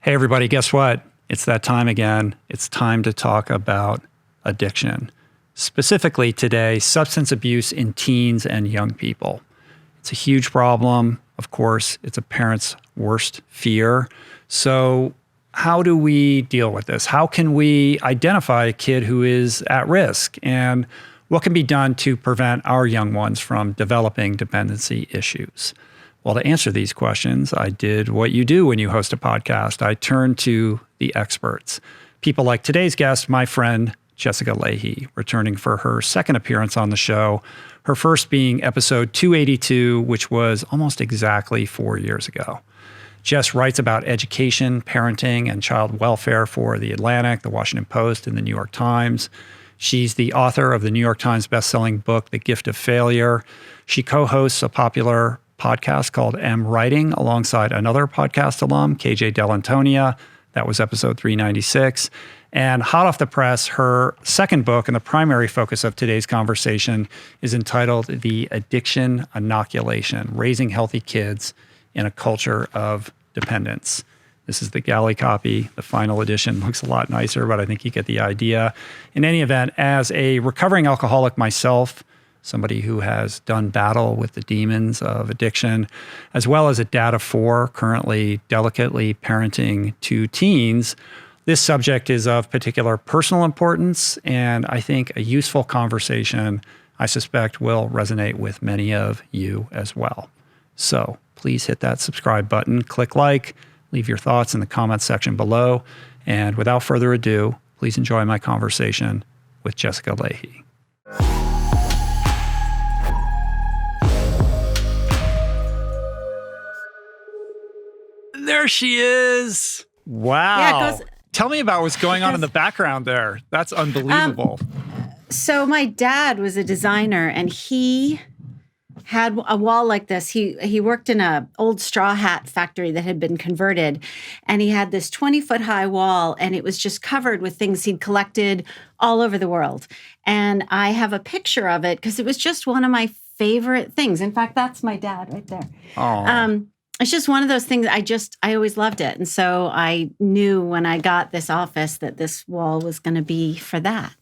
Hey, everybody, guess what? It's that time again. It's time to talk about addiction. Specifically today, substance abuse in teens and young people. It's a huge problem. Of course, it's a parent's worst fear. So, how do we deal with this? How can we identify a kid who is at risk? And what can be done to prevent our young ones from developing dependency issues? Well, to answer these questions, I did what you do when you host a podcast. I turned to the experts. People like today's guest, my friend, Jessica Lahey, returning for her second appearance on the show, her first being episode 282, which was almost exactly 4 years ago. Jess writes about education, parenting, and child welfare for The Atlantic, The Washington Post, and The New York Times. She's the author of the New York Times bestselling book, The Gift of Failure. She co-hosts a popular podcast called M Writing alongside another podcast alum, KJ Dell'Antonia. That was episode 396. And hot off the press, her second book and the primary focus of today's conversation is entitled The Addiction Inoculation: Raising Healthy Kids in a Culture of Dependence. This is the galley copy. The final edition looks a lot nicer, but I think you get the idea. In any event, as a recovering alcoholic myself, somebody who has done battle with the demons of addiction, as well as a dad of four, currently delicately parenting two teens, this subject is of particular personal importance, and I think a useful conversation I suspect will resonate with many of you as well. So please hit that subscribe button, click like, leave your thoughts in the comments section below, and without further ado, please enjoy my conversation with Jessica Lahey. There she is. Wow. Yeah, Tell me about what's going on in the background there. That's unbelievable. So my dad was a designer, and he had a wall like this. He worked in a old straw hat factory that had been converted, and he had this 20-foot high wall, and it was just covered with things he'd collected all over the world. And I have a picture of it because it was just one of my favorite things. In fact, that's my dad right there. Oh. It's just one of those things. I always loved it. And so I knew when I got this office that this wall was going to be for that.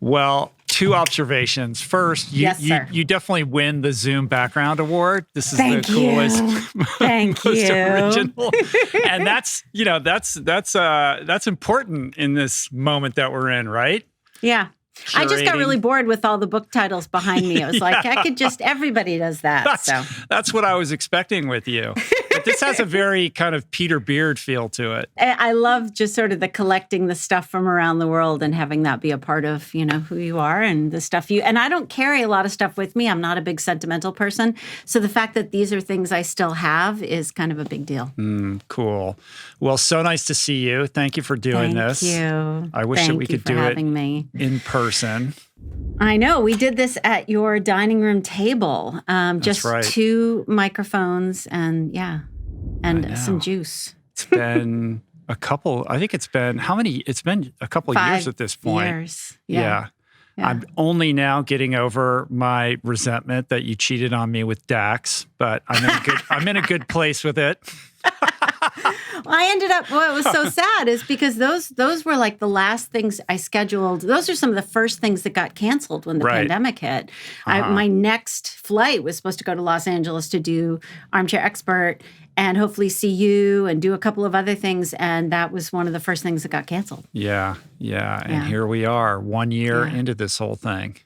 Well, two observations. First, you definitely win the Zoom Background Award. This is the coolest, most original. And that's important in this moment that we're in, right? Yeah. Curating. I just got really bored with all the book titles behind me. I was like, everybody does that. That's what I was expecting with you. But this has a very kind of Peter Beard feel to it. I love just sort of the collecting the stuff from around the world and having that be a part of, who you are and the stuff and I don't carry a lot of stuff with me. I'm not a big sentimental person. So the fact that these are things I still have is kind of a big deal. Cool. Well, so nice to see you. Thank you for doing this. Thank you. I wish that we could do it in person. I know. We did this at your dining room table. Just right. 2 microphones and some juice. It's been how many? It's been a couple of years at this point. 5 years. Yeah. I'm only now getting over my resentment that you cheated on me with Dax, but I'm in a good place with it. Well, I ended up, what was so sad is because those were like the last things I scheduled. Those are some of the first things that got canceled when the pandemic hit. My next flight was supposed to go to Los Angeles to do Armchair Expert and hopefully see you and do a couple of other things. And that was one of the first things that got canceled. Yeah. And here we are 1 year into this whole thing.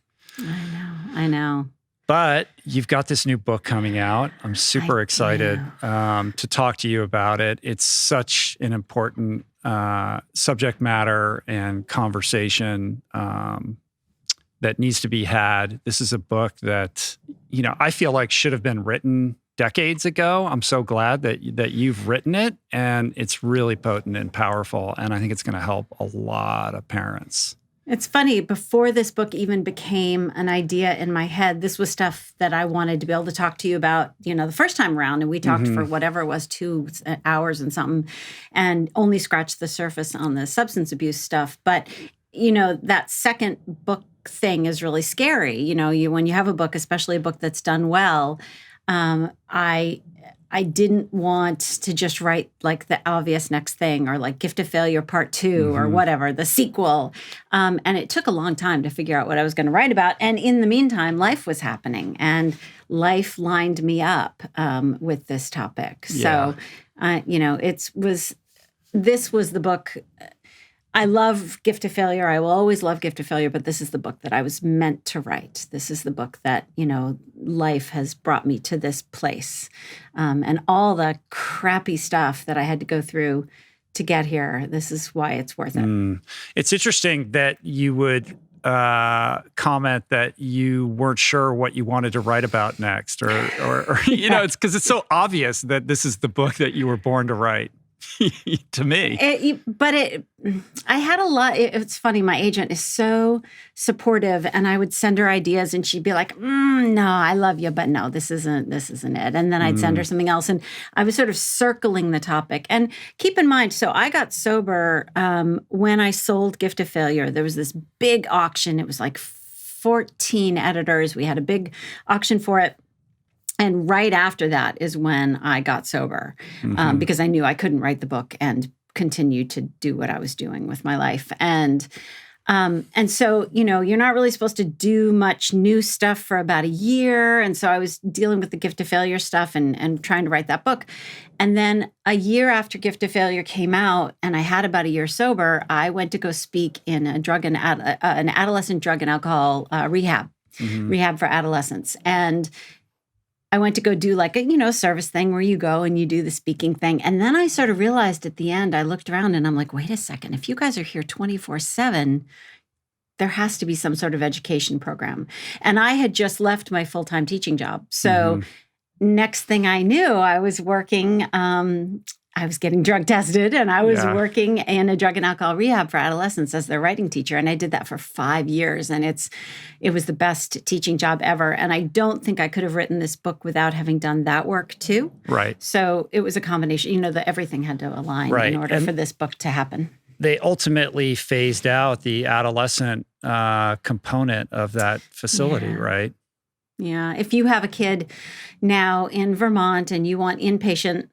I know. But you've got this new book coming out. I'm super excited to talk to you about it. It's such an important subject matter and conversation that needs to be had. This is a book that, I feel like should have been written decades ago. I'm so glad that you've written it, and it's really potent and powerful. And I think it's going to help a lot of parents. It's funny, before this book even became an idea in my head, this was stuff that I wanted to be able to talk to you about, the first time around. And we talked for whatever it was, 2 hours and something, and only scratched the surface on the substance abuse stuff. But, that second book thing is really scary. When you have a book, especially a book that's done well, I I didn't want to just write like the obvious next thing or like Gift of Failure Part 2 or whatever, the sequel. And it took a long time to figure out what I was going to write about. And in the meantime, life was happening and life lined me up with this topic. Yeah. So, this was the book. I love Gift of Failure. I will always love Gift of Failure, but this is the book that I was meant to write. This is the book that, life has brought me to this place. And all the crappy stuff that I had to go through to get here, this is why it's worth it. It's interesting that you would comment that you weren't sure what you wanted to write about next, or it's because it's so obvious that this is the book that you were born to write. To me. I had a lot. It's funny. My agent is so supportive, and I would send her ideas, and she'd be like, "No, I love you, but no, this isn't it." And then I'd send her something else, and I was sort of circling the topic. And keep in mind, so I got sober when I sold Gift of Failure. There was this big auction. It was like 14 editors. We had a big auction for it. And right after that is when I got sober because I knew I couldn't write the book and continue to do what I was doing with my life. And so, you're not really supposed to do much new stuff for about a year. And so I was dealing with the Gift of Failure stuff and trying to write that book. And then a year after Gift of Failure came out and I had about a year sober, I went to go speak in an adolescent drug and alcohol rehab for adolescents. And I went to go do like a, service thing where you go and you do the speaking thing. And then I sort of realized at the end, I looked around and I'm like, wait a second, if you guys are here 24/7, there has to be some sort of education program. And I had just left my full-time teaching job. So next thing I knew, I was working, I was getting drug tested and I was working in a drug and alcohol rehab for adolescents as their writing teacher. And I did that for 5 years. And it was the best teaching job ever. And I don't think I could have written this book without having done that work too. Right. So it was a combination, that everything had to align in order for this book to happen. They ultimately phased out the adolescent component of that facility, right? Yeah. If you have a kid now in Vermont and you want inpatient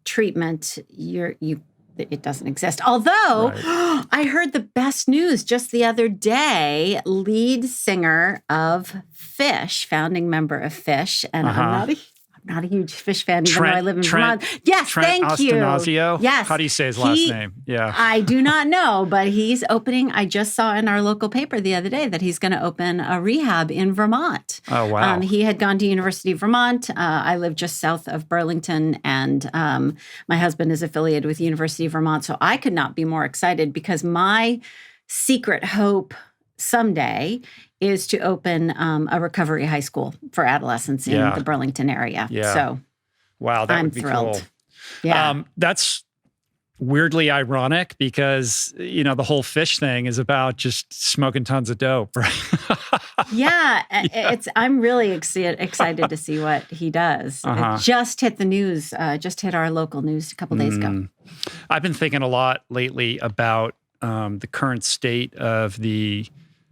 treatment, it doesn't exist. Although I heard the best news just the other day, lead singer of Phish, founding member of Phish, and I'm not a huge Phish fan, even though I live in Vermont. Yes, thank you. Anastasio? Yes. How do you say his last name? Yeah. I do not know, but he's opening. I just saw in our local paper the other day that he's going to open a rehab in Vermont. Oh, wow. He had gone to University of Vermont. I live just south of Burlington, and my husband is affiliated with University of Vermont. So I could not be more excited because my secret hope someday is to open a recovery high school for adolescents in the Burlington area. Yeah. So wow, that I'm would be thrilled. Cool. Yeah. That's weirdly ironic because, the whole Phish thing is about just smoking tons of dope, right? I'm really excited to see what he does. It just hit the news, just hit our local news a couple days ago. I've been thinking a lot lately about the current state of the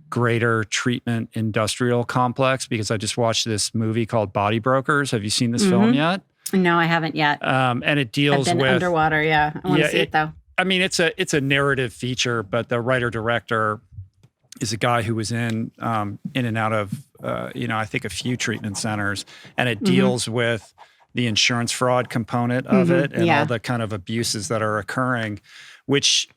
greater treatment industrial complex because I just watched this movie called Body Brokers. Have you seen this film yet? No, I haven't yet. And it deals I've been with underwater. Yeah, I want to see it though. I mean, it's a narrative feature, but the writer-director is a guy who was in and out of, I think a few treatment centers, and it deals with the insurance fraud component of it and all the kind of abuses that are occurring, which,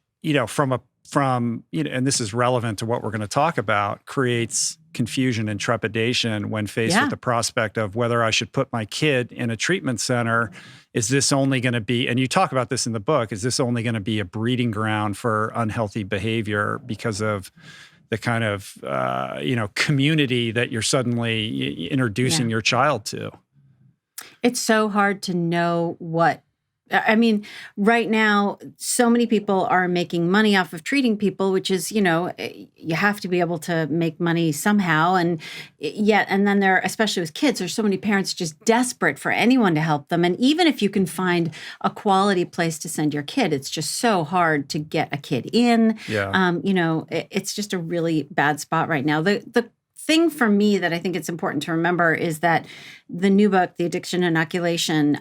and this is relevant to what we're going to talk about, creates confusion and trepidation when faced with the prospect of whether I should put my kid in a treatment center. Is this only going to be, and you talk about this in the book, is this only going to be a breeding ground for unhealthy behavior because of the kind of, community that you're suddenly introducing your child to? It's so hard to know right now, so many people are making money off of treating people, which is, you have to be able to make money somehow. And then there, especially with kids, there's so many parents just desperate for anyone to help them. And even if you can find a quality place to send your kid, it's just so hard to get a kid in. Yeah. It's just a really bad spot right now. The thing for me that I think it's important to remember is that the new book, The Addiction Inoculation,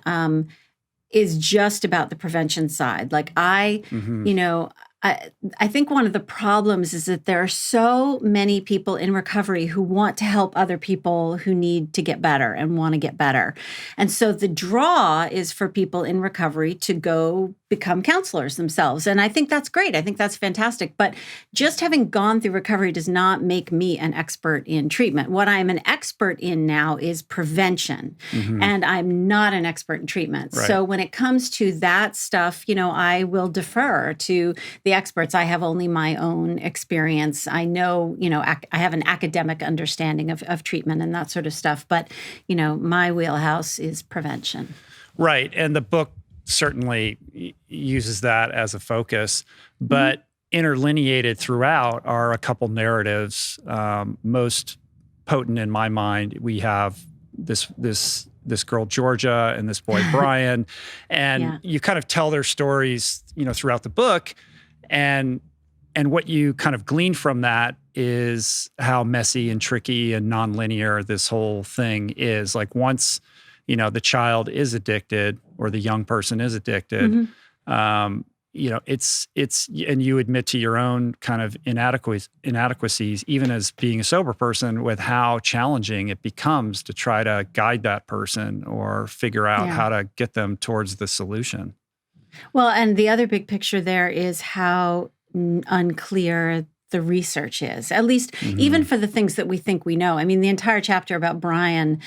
is just about the prevention side. Like Mm-hmm. you know, I think one of the problems is that there are so many people in recovery who want to help other people who need to get better and want to get better. And so the draw is for people in recovery to go become counselors themselves. And I think that's great. I think that's fantastic. But just having gone through recovery does not make me an expert in treatment. What I'm an expert in now is prevention. Mm-hmm. And I'm not an expert in treatment. Right. So when it comes to that stuff, I will defer to the experts. I have only my own experience. I know, I have an academic understanding of treatment and that sort of stuff. But, my wheelhouse is prevention. Right. And the book certainly uses that as a focus, but interlineated throughout are a couple narratives. Most potent in my mind, we have this girl Georgia and this boy Brian, and you kind of tell their stories, throughout the book, and what you kind of glean from that is how messy and tricky and nonlinear this whole thing is. Like once the child is addicted or the young person is addicted, it's and you admit to your own kind of inadequacies, even as being a sober person, with how challenging it becomes to try to guide that person or figure out how to get them towards the solution. Well, and the other big picture there is how unclear the research is, at least even for the things that we think we know. I mean, the entire chapter about Brian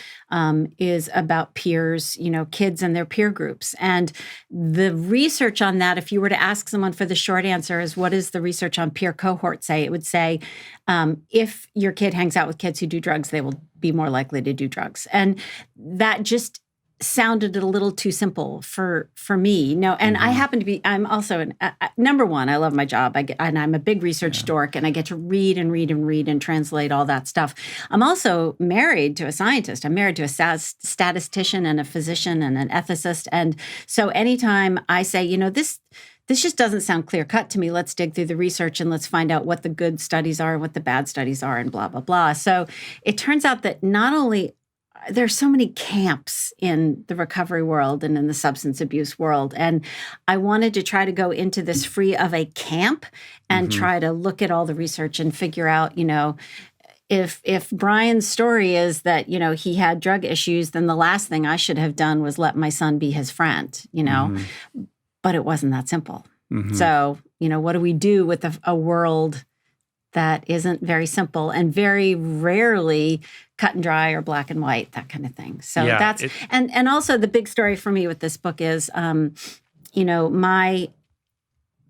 is about peers, kids and their peer groups. And the research on that, if you were to ask someone for the short answer is, what does the research on peer cohort say? It would say, if your kid hangs out with kids who do drugs, they will be more likely to do drugs. And that just sounded a little too simple for me. And I happen to be, I'm also, number one, I love my job. And I'm a big research dork, and I get to read and read and read and translate all that stuff. I'm also married to a scientist. I'm married to a statistician and a physician and an ethicist. And so anytime I say, this just doesn't sound clear cut to me. Let's dig through the research and let's find out what the good studies are and what the bad studies are and blah, blah, blah. So it turns out that not only there's so many camps in the recovery world and in the substance abuse world. And I wanted to try to go into this free of a camp and try to look at all the research and figure out, if Brian's story is that, he had drug issues, then the last thing I should have done was let my son be his friend, but it wasn't that simple. So, what do we do with a world that isn't very simple and very rarely cut and dry or black and white, that kind of thing. So that's, and also the big story for me with this book is, my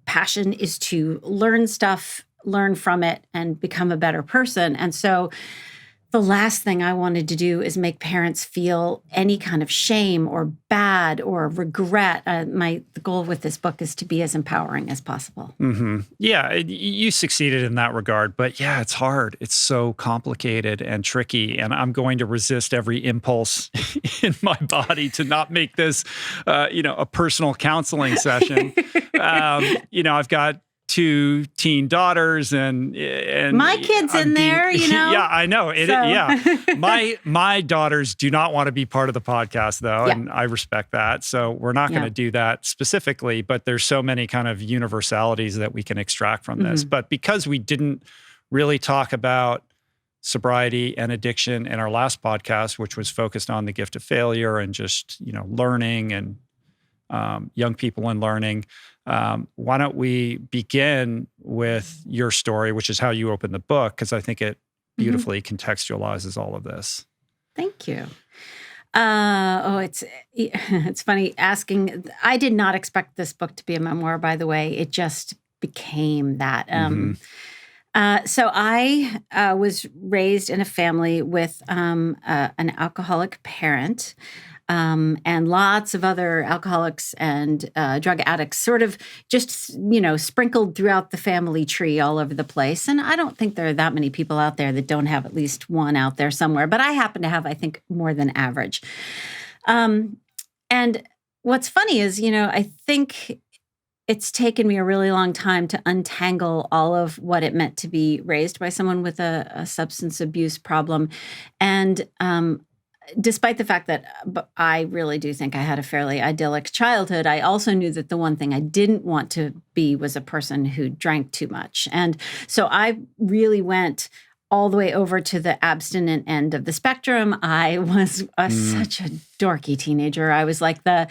passion is to learn stuff, learn from it, and become a better person. And so the last thing I wanted to do is make parents feel any kind of shame or bad or regret. The goal with this book is to be as empowering as possible. Yeah, you succeeded in that regard. But yeah, it's hard. It's so complicated and tricky. And I'm going to resist every impulse in my body to not make this, a personal counseling session. I've got 2 teen daughters and my kid's in there, Yeah, I know. My daughters do not want to be part of the podcast though. And I respect that. So we're not going to do that specifically, but there's so many kind of universalities that we can extract from this. But because we didn't really talk about sobriety and addiction in our last podcast, which was focused on the gift of failure and just, learning and young people and learning. Why don't we begin with your story, which is how you open the book, because I think it beautifully contextualizes all of this. Thank you. It's funny asking. I did not expect this book to be a memoir, by the way. It just became that. So I was raised in a family with an alcoholic parent. And lots of other alcoholics and drug addicts sort of just, sprinkled throughout the family tree all over the place. And I don't think there are that many people out there that don't have at least one out there somewhere. But I happen to have, I think, more than average. And what's funny is, I think it's taken me a really long time to untangle all of what it meant to be raised by someone with a substance abuse problem. And despite the fact that I really do think I had a fairly idyllic childhood, I also knew that the one thing I didn't want to be was a person who drank too much. And so I really went all the way over to the abstinent end of the spectrum. I was such a dorky teenager. I was like the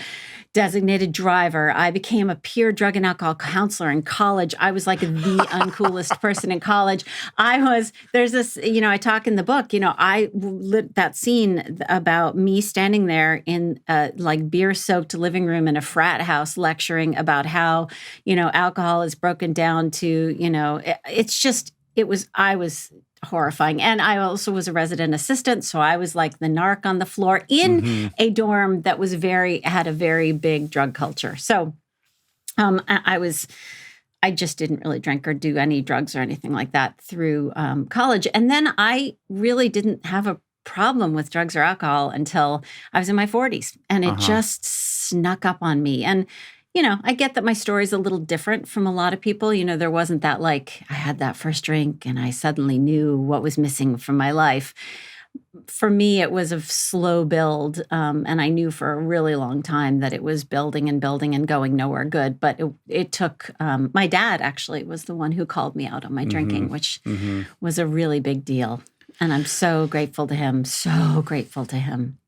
designated driver. I became a peer drug and alcohol counselor in college. I was like the uncoolest person in college. There's this, I talk in the book, I lit that scene about me standing there in a like beer-soaked living room in a frat house lecturing about how, alcohol is broken down to, I was horrifying. And I also was a resident assistant. So I was like the narc on the floor in a dorm that had a very big drug culture. So I just didn't really drink or do any drugs or anything like that through college. And then I really didn't have a problem with drugs or alcohol until I was in my 40s. And it just snuck up on me. And I get that my story is a little different from a lot of people. There wasn't that like I had that first drink and I suddenly knew what was missing from my life. For me, it was a slow build. And I knew for a really long time that it was building and building and going nowhere good. But it took, my dad actually was the one who called me out on my drinking, which was a really big deal. And I'm so grateful to him, so grateful to him.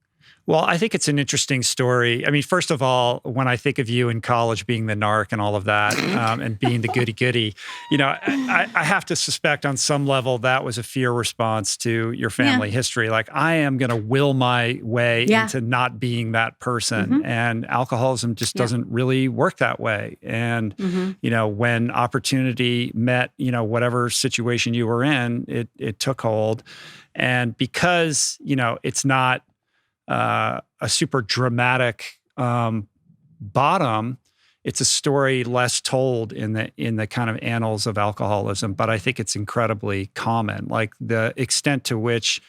Well, I think it's an interesting story. I mean, first of all, when I think of you in college being the narc and all of that, and being the goody-goody, I have to suspect on some level that was a fear response to your family history. Like, I am going to will my way into not being that person. And alcoholism just doesn't really work that way. And, when opportunity met, whatever situation you were in, it took hold. And because, it's not a super dramatic bottom, it's a story less told in the kind of annals of alcoholism, but I think it's incredibly common. Like the extent to which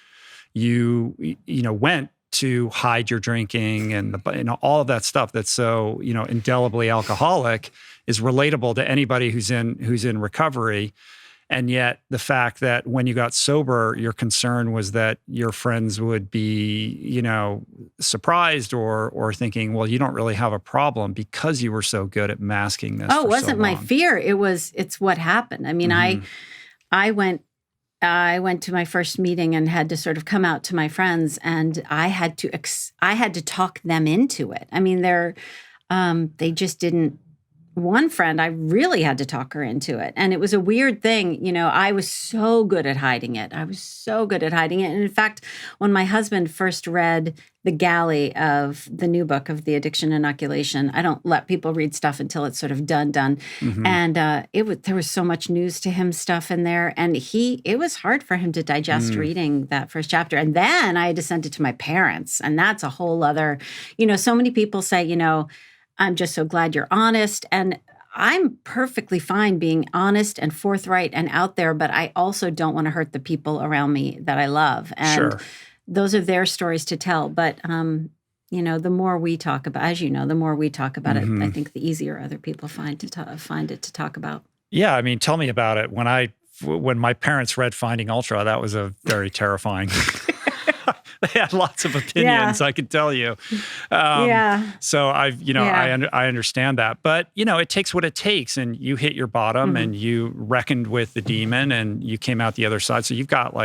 you went to hide your drinking and all of that stuff that's so indelibly alcoholic is relatable to anybody who's in recovery. And yet the fact that when you got sober, your concern was that your friends would be, surprised or thinking, well, you don't really have a problem because you were so good at masking this. Oh, it wasn't my fear. It's what happened. I mean, I went to my first meeting and had to sort of come out to my friends, and I had to talk them into it. I mean, they just didn't. One friend, I really had to talk her into it. And it was a weird thing. I was so good at hiding it. And in fact, when my husband first read the galley of the new book of The Addiction Inoculation, I don't let people read stuff until it's sort of done. And there was so much news to him stuff in there. And it was hard for him to digest reading that first chapter. And then I had to send it to my parents. And that's a whole other, so many people say, I'm just so glad you're honest. And I'm perfectly fine being honest and forthright and out there, but I also don't want to hurt the people around me that I love. And those are their stories to tell. But, the more we talk about, as the more we talk about it, I think the easier other people find it to talk about. Yeah. I mean, tell me about it. When my parents read Finding Ultra, that was a very terrifying They had lots of opinions, I can tell you. So I understand that. But, it takes what it takes. And you hit your bottom and you reckoned with the demon and you came out the other side. So you've got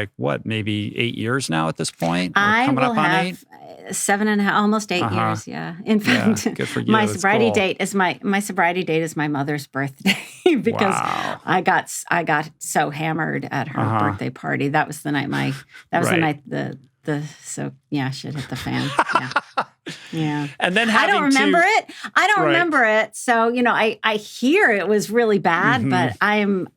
maybe 8 years now at this point? I will have 7.5, almost 8 years. Yeah. In fact, good for you. my sobriety date is my mother's birthday because I got so hammered at her birthday party. That was the night the night shit hit the fan. Yeah. And then I don't remember it. So, I hear it was really bad, but I'm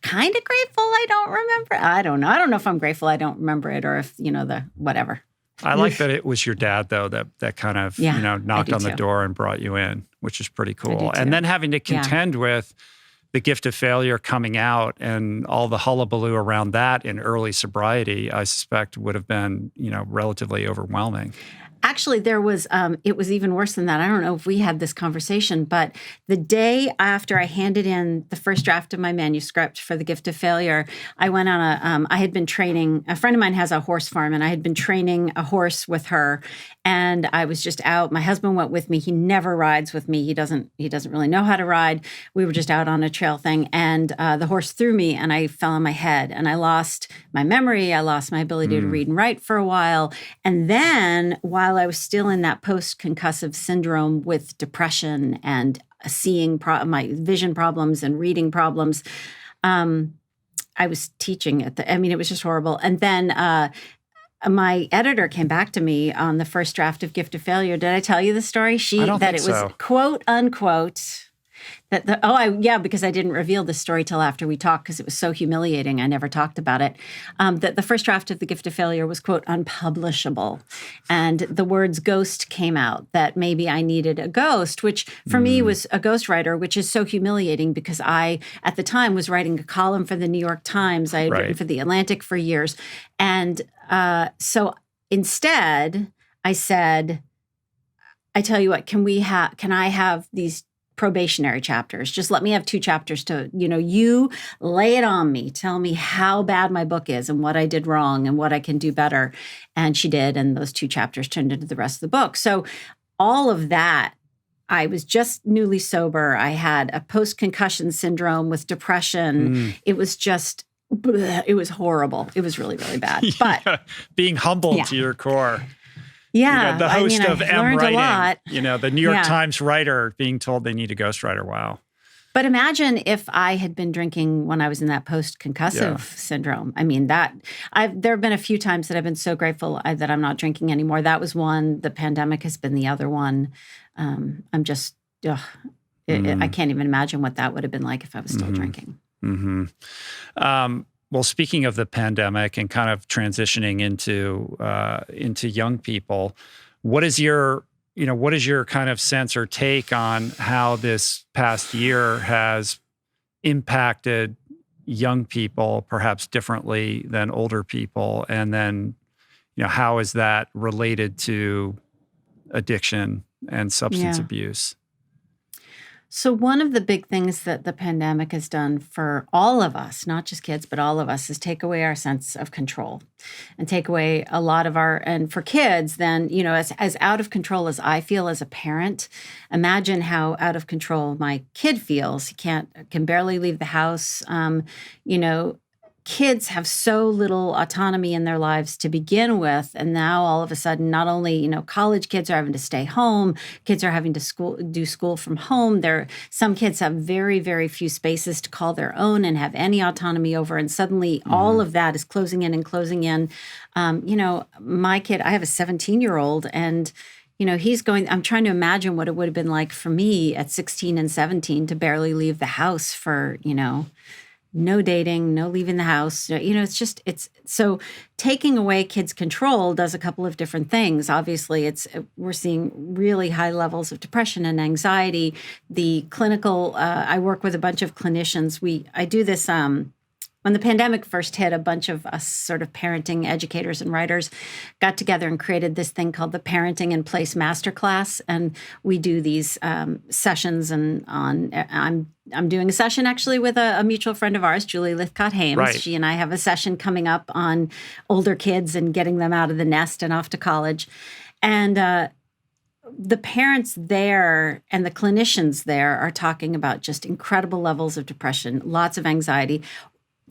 kind of grateful I don't remember. I don't know. I don't know if I'm grateful I don't remember it or if, the whatever. I like that it was your dad, though, that kind of, knocked on the door and brought you in, which is pretty cool. And then having to contend with the gift of failure coming out and all the hullabaloo around that in early sobriety, I suspect would have been, relatively overwhelming. Actually, there was, it was even worse than that. I don't know if we had this conversation, but the day after I handed in the first draft of my manuscript for The Gift of Failure, I went on I had been training, a friend of mine has a horse farm, and I had been training a horse with her. And I was just out. My husband went with me. He never rides with me. He doesn't really know how to ride. We were just out on a trail thing, and the horse threw me, and I fell on my head, and I lost my memory. I lost my ability to read and write for a while. And then while I was still in that post-concussive syndrome with depression and seeing my vision problems and reading problems, I was teaching it was just horrible. And then my editor came back to me on the first draft of Gift of Failure. Did I tell you the story? I don't think it was so. Quote unquote. Because I didn't reveal this story till after we talked, because it was so humiliating. I never talked about it. That the first draft of The Gift of Failure was, quote, unpublishable. And the words ghost came out, that maybe I needed a ghost, which for me was a ghostwriter, which is so humiliating because I, at the time, was writing a column for the New York Times. I had written for The Atlantic for years. And so instead, I said, I tell you what, can I have these probationary chapters? Just let me have 2 chapters to, you lay it on me. Tell me how bad my book is and what I did wrong and what I can do better. And she did. And those 2 chapters turned into the rest of the book. So all of that, I was just newly sober. I had a post-concussion syndrome with depression. It was just, it was horrible. It was really, really bad. But being humbled to your core. Yeah, the host of I M learned Writing, a lot. The New York Times writer being told they need a ghostwriter. Wow. But imagine if I had been drinking when I was in that post-concussive syndrome. I mean, there have been a few times that I've been so grateful that I'm not drinking anymore. That was one. The pandemic has been the other one. I'm just, I can't even imagine what that would have been like if I was still drinking. Well, speaking of the pandemic and kind of transitioning into young people, what is your kind of sense or take on how this past year has impacted young people perhaps differently than older people? And then, how is that related to addiction and substance abuse? So one of the big things that the pandemic has done for all of us, not just kids, but all of us, is take away our sense of control and take away a lot of and for kids, then, as out of control as I feel as a parent, imagine how out of control my kid feels. He can barely leave the house. Kids have so little autonomy in their lives to begin with. And now all of a sudden, not only, college kids are having to stay home, kids are having to do school from home. Some kids have very, very few spaces to call their own and have any autonomy over. And suddenly all of that is closing in and closing in. My kid, I have a 17-year-old, and I'm trying to imagine what it would have been like for me at 16 and 17 to barely leave the house for, no dating, no leaving the house. It's so taking away kids' control does a couple of different things. Obviously, we're seeing really high levels of depression and anxiety. The clinical, I work with a bunch of clinicians. I do this, when the pandemic first hit, a bunch of us sort of parenting educators and writers got together and created this thing called the Parenting in Place Masterclass. And we do these sessions, and I'm doing a session actually with a mutual friend of ours, Julie Lithcott-Hames. Right. She and I have a session coming up on older kids and getting them out of the nest and off to college. And the parents there and the clinicians there are talking about just incredible levels of depression, lots of anxiety,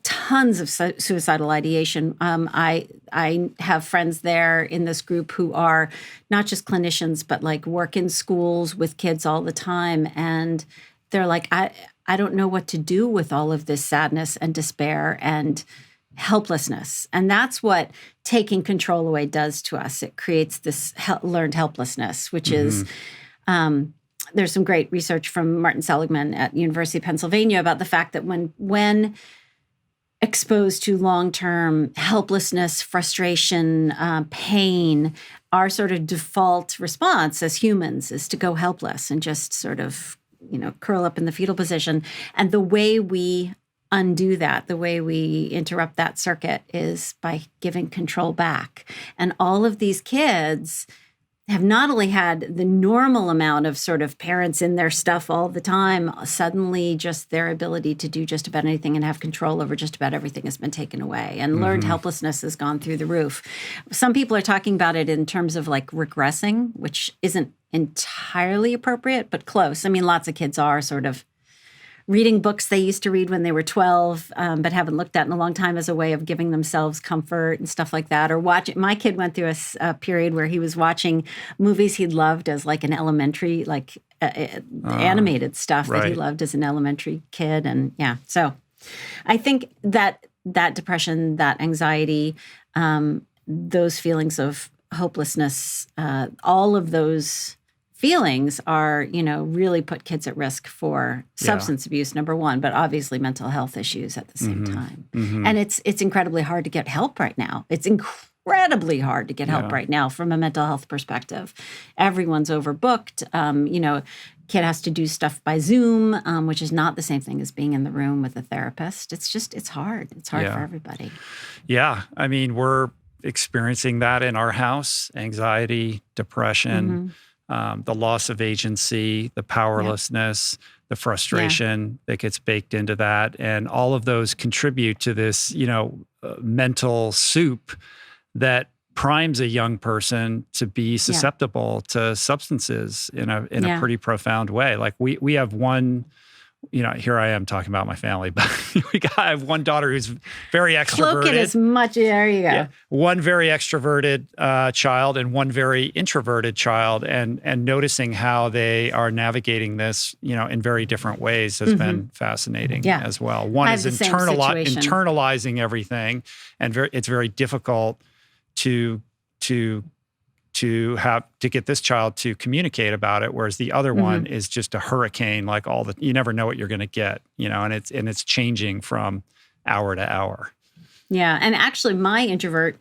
tons of suicidal ideation. I have friends there in this group who are not just clinicians, but like work in schools with kids all the time. And they're like, I don't know what to do with all of this sadness and despair and helplessness. And that's what taking control away does to us. It creates this learned helplessness, which is, there's some great research from Martin Seligman at University of Pennsylvania about the fact that when exposed to long-term helplessness, frustration, pain, our sort of default response as humans is to go helpless and just sort of, curl up in the fetal position. And the way we undo that, the way we interrupt that circuit is by giving control back. And all of these kids have not only had the normal amount of sort of parents in their stuff all the time, suddenly just their ability to do just about anything and have control over just about everything has been taken away. And learned helplessness has gone through the roof. Some people are talking about it in terms of like regressing, which isn't entirely appropriate, but close. I mean, lots of kids are sort of reading books they used to read when they were 12, but haven't looked at in a long time as a way of giving themselves comfort and stuff like that. Or watching, my kid went through a period where he was watching movies he loved as like an elementary, like animated stuff that he loved as an elementary kid. And yeah, so I think that depression, that anxiety, those feelings of hopelessness, all of those feelings are, really put kids at risk for substance abuse, number one, but obviously mental health issues at the same time. And it's incredibly hard to get help right now. It's incredibly hard to get help right now from a mental health perspective. Everyone's overbooked. Kid has to do stuff by Zoom, which is not the same thing as being in the room with a therapist. It's hard. It's hard for everybody. Yeah. I mean, we're experiencing that in our house, anxiety, depression, the loss of agency, the powerlessness, the frustration that gets baked into that. And all of those contribute to this, mental soup that primes a young person to be susceptible to substances in a pretty profound way. Like we have one, here I am talking about my family, but I have one daughter who's very extroverted. Cloak it as much. There you go. Yeah. One very extroverted child and one very introverted child, and noticing how they are navigating this, in very different ways has been fascinating as well. One is internalizing everything, and it's very difficult to get this child to communicate about it, whereas the other one is just a hurricane, like you never know what you're going to get, and it's changing from hour to hour. Yeah, and actually my introvert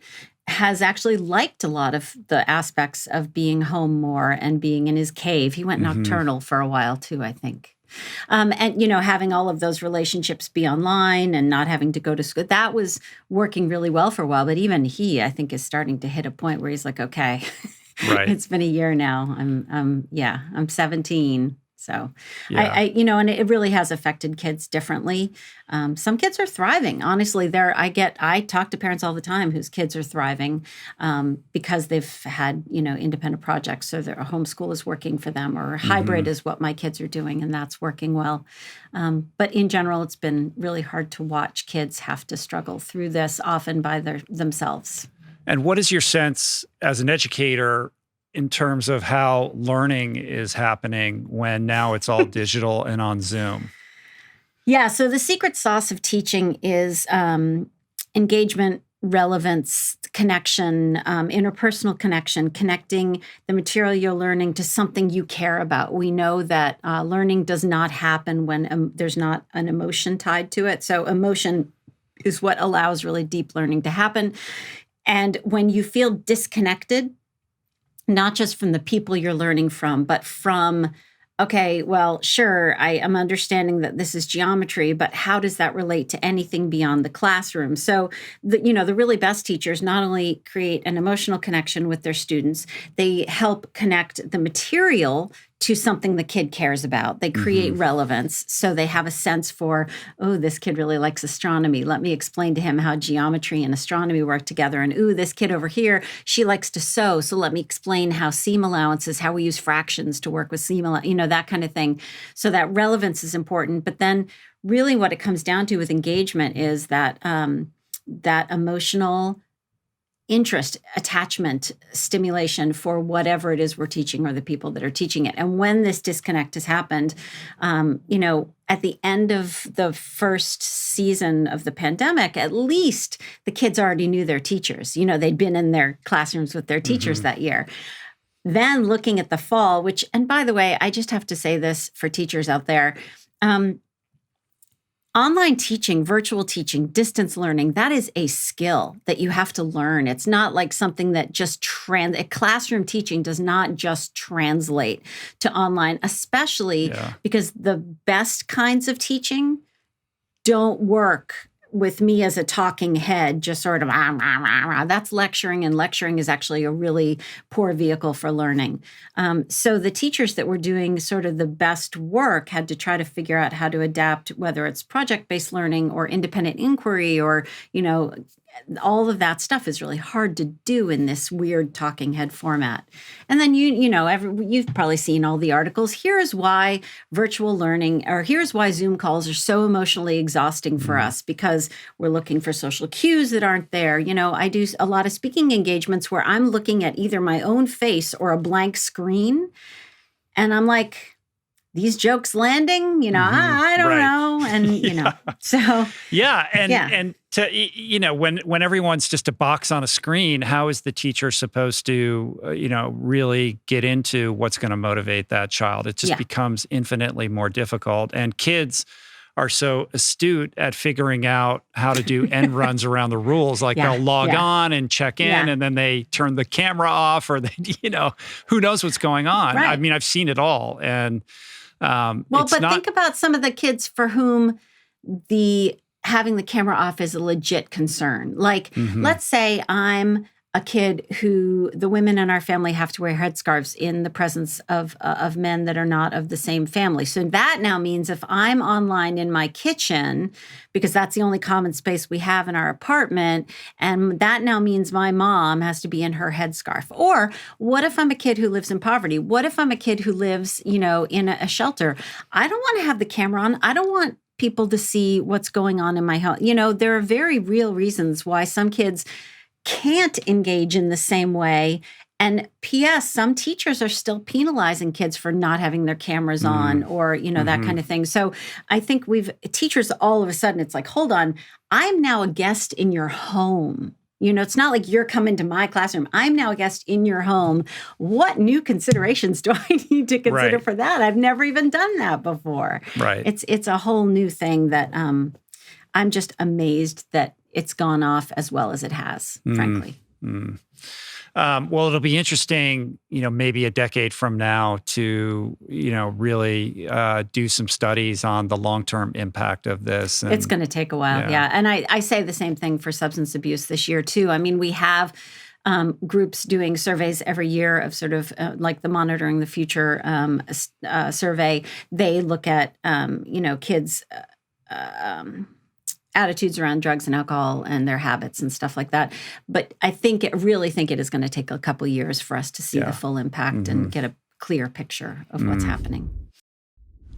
has actually liked a lot of the aspects of being home more and being in his cave. He went nocturnal for a while too, I think. And, having all of those relationships be online and not having to go to school, that was working really well for a while. But even he, I think, is starting to hit a point where he's like, okay, it's been a year now. I'm 17. So and it really has affected kids differently. Some kids are thriving. Honestly, I talk to parents all the time whose kids are thriving because they've had, independent projects, so their homeschool is working for them, or hybrid is what my kids are doing, and that's working well. But in general, it's been really hard to watch kids have to struggle through this, often by themselves. And what is your sense as an educator in terms of how learning is happening when now it's all digital and on Zoom? Yeah, so the secret sauce of teaching is engagement, relevance, connection, interpersonal connection, connecting the material you're learning to something you care about. We know that learning does not happen when there's not an emotion tied to it. So emotion is what allows really deep learning to happen. And when you feel disconnected, not just from the people you're learning from, but from, okay, well, sure, I am understanding that this is geometry, but how does that relate to anything beyond the classroom? So, the really best teachers not only create an emotional connection with their students, they help connect the material to something the kid cares about. They create relevance. So they have a sense for, oh, this kid really likes astronomy. Let me explain to him how geometry and astronomy work together. And, ooh, this kid over here, she likes to sew. So let me explain how seam allowances, how we use fractions to work with seam allowance, that kind of thing. So that relevance is important. But then really what it comes down to with engagement is that that emotional interest, attachment, stimulation for whatever it is we're teaching or the people that are teaching it. And when this disconnect has happened, at the end of the first season of the pandemic, at least the kids already knew their teachers. They'd been in their classrooms with their teachers that year. Then looking at the fall, and by the way, I just have to say this for teachers out there, online teaching, virtual teaching, distance learning, that is a skill that you have to learn. It's not like something that just classroom teaching does not just translate to online, especially because the best kinds of teaching don't work with me as a talking head, just sort of, that's lecturing, and lecturing is actually a really poor vehicle for learning. So the teachers that were doing sort of the best work had to try to figure out how to adapt, whether it's project-based learning or independent inquiry or, all of that stuff is really hard to do in this weird talking head format. And then you've probably seen all the articles. Here's why virtual learning, or here's why Zoom calls are so emotionally exhausting for us, because we're looking for social cues that aren't there. I do a lot of speaking engagements where I'm looking at either my own face or a blank screen, and I'm like, these jokes landing, I don't know. And, so. Yeah. And to, when everyone's just a box on a screen, how is the teacher supposed to, really get into what's going to motivate that child? It just becomes infinitely more difficult. And kids are so astute at figuring out how to do end runs around the rules. Like they'll log on and check in and then they turn the camera off, or they, who knows what's going on. Right. I mean, I've seen it all. And, think about some of the kids for whom having the camera off is a legit concern. Like, let's say I'm a kid who the women in our family have to wear headscarves in the presence of men that are not of the same family. So that now means if I'm online in my kitchen, because that's the only common space we have in our apartment, and that now means my mom has to be in her headscarf. Or what if I'm a kid who lives in poverty? What if I'm a kid who lives, in a shelter? I don't want to have the camera on. I don't want people to see what's going on in my house. There are very real reasons why some kids can't engage in the same way. And P.S., some teachers are still penalizing kids for not having their cameras on, or, that kind of thing. So I think teachers all of a sudden, it's like, hold on, I'm now a guest in your home. It's not like you're coming to my classroom. I'm now a guest in your home. What new considerations do I need to consider for that? I've never even done that before. Right. It's a whole new thing that I'm just amazed that it's gone off as well as it has, frankly. Well, it'll be interesting, maybe a decade from now to, really do some studies on the long-term impact of this. And, it's going to take a while, yeah. And I say the same thing for substance abuse this year, too. I mean, we have groups doing surveys every year of sort of like the Monitoring the Future survey. They look at, kids' attitudes around drugs and alcohol and their habits and stuff like that. But I really think it is going to take a couple of years for us to see the full impact and get a clear picture of what's happening.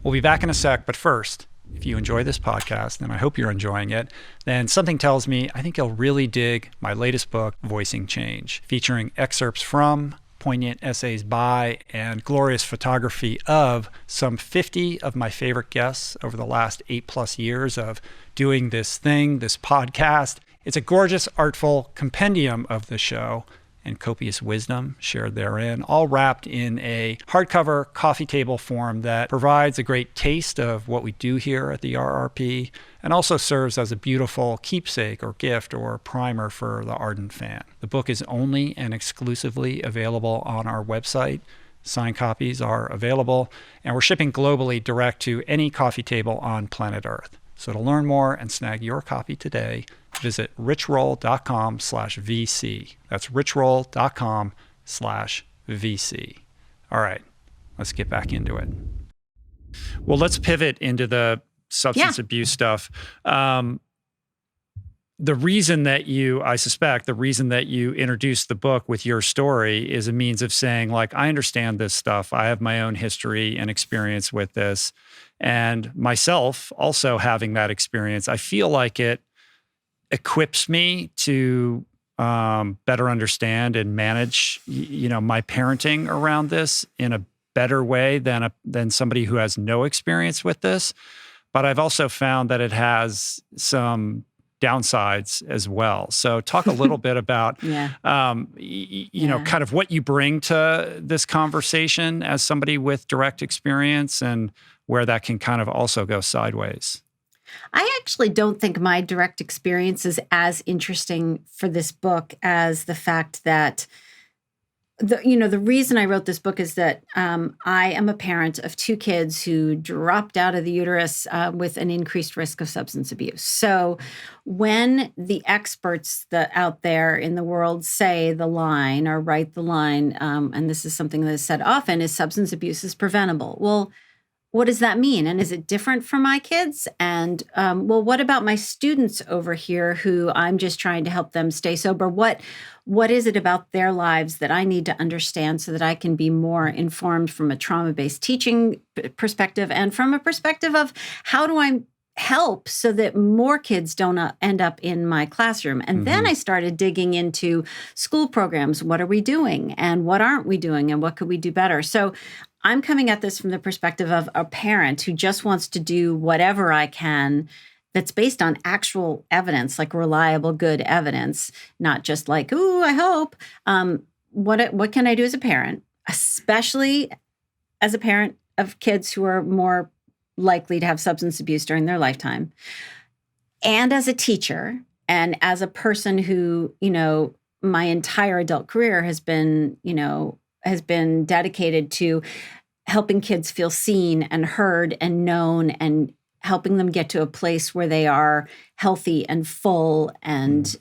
We'll be back in a sec, but first, if you enjoy this podcast, and I hope you're enjoying it, then something tells me I think you'll really dig my latest book, Voicing Change, featuring excerpts from, poignant essays by, and glorious photography of some 50 of my favorite guests over the last 8+ years of doing this thing, this podcast. It's a gorgeous, artful compendium of the show and copious wisdom shared therein, all wrapped in a hardcover coffee table form that provides a great taste of what we do here at the RRP and also serves as a beautiful keepsake or gift or primer for the ardent fan. The book is only and exclusively available on our website. Signed copies are available, and we're shipping globally direct to any coffee table on planet Earth. So to learn more and snag your copy today, visit richroll.com/VC. That's richroll.com/VC. All right, let's get back into it. Well, let's pivot into the substance abuse stuff. I suspect the reason that you introduced the book with your story is a means of saying, like, I understand this stuff. I have my own history and experience with this. And myself also having that experience, I feel like it equips me to better understand and manage, my parenting around this in a better way than somebody who has no experience with this. But I've also found that it has some downsides as well. So talk a little bit about, kind of what you bring to this conversation as somebody with direct experience and where that can kind of also go sideways. I actually don't think my direct experience is as interesting for this book as the fact that the reason I wrote this book is that I am a parent of two kids who dropped out of the uterus with an increased risk of substance abuse. So when the experts that out there in the world say the line or write the line, and this is something that is said often, is substance abuse is preventable. Well, what does that mean? And is it different for my kids? And well, what about my students over here who I'm just trying to help them stay sober? What is it about their lives that I need to understand so that I can be more informed from a trauma-based teaching perspective and from a perspective of how do I help so that more kids don't end up in my classroom? And then I started digging into school programs. What are we doing and what aren't we doing and what could we do better? So I'm coming at this from the perspective of a parent who just wants to do whatever I can that's based on actual evidence, like reliable, good evidence, not just like, ooh, I hope. What can I do as a parent, especially as a parent of kids who are more likely to have substance abuse during their lifetime, and as a teacher, and as a person who, my entire adult career has been dedicated to helping kids feel seen and heard and known and helping them get to a place where they are healthy and full and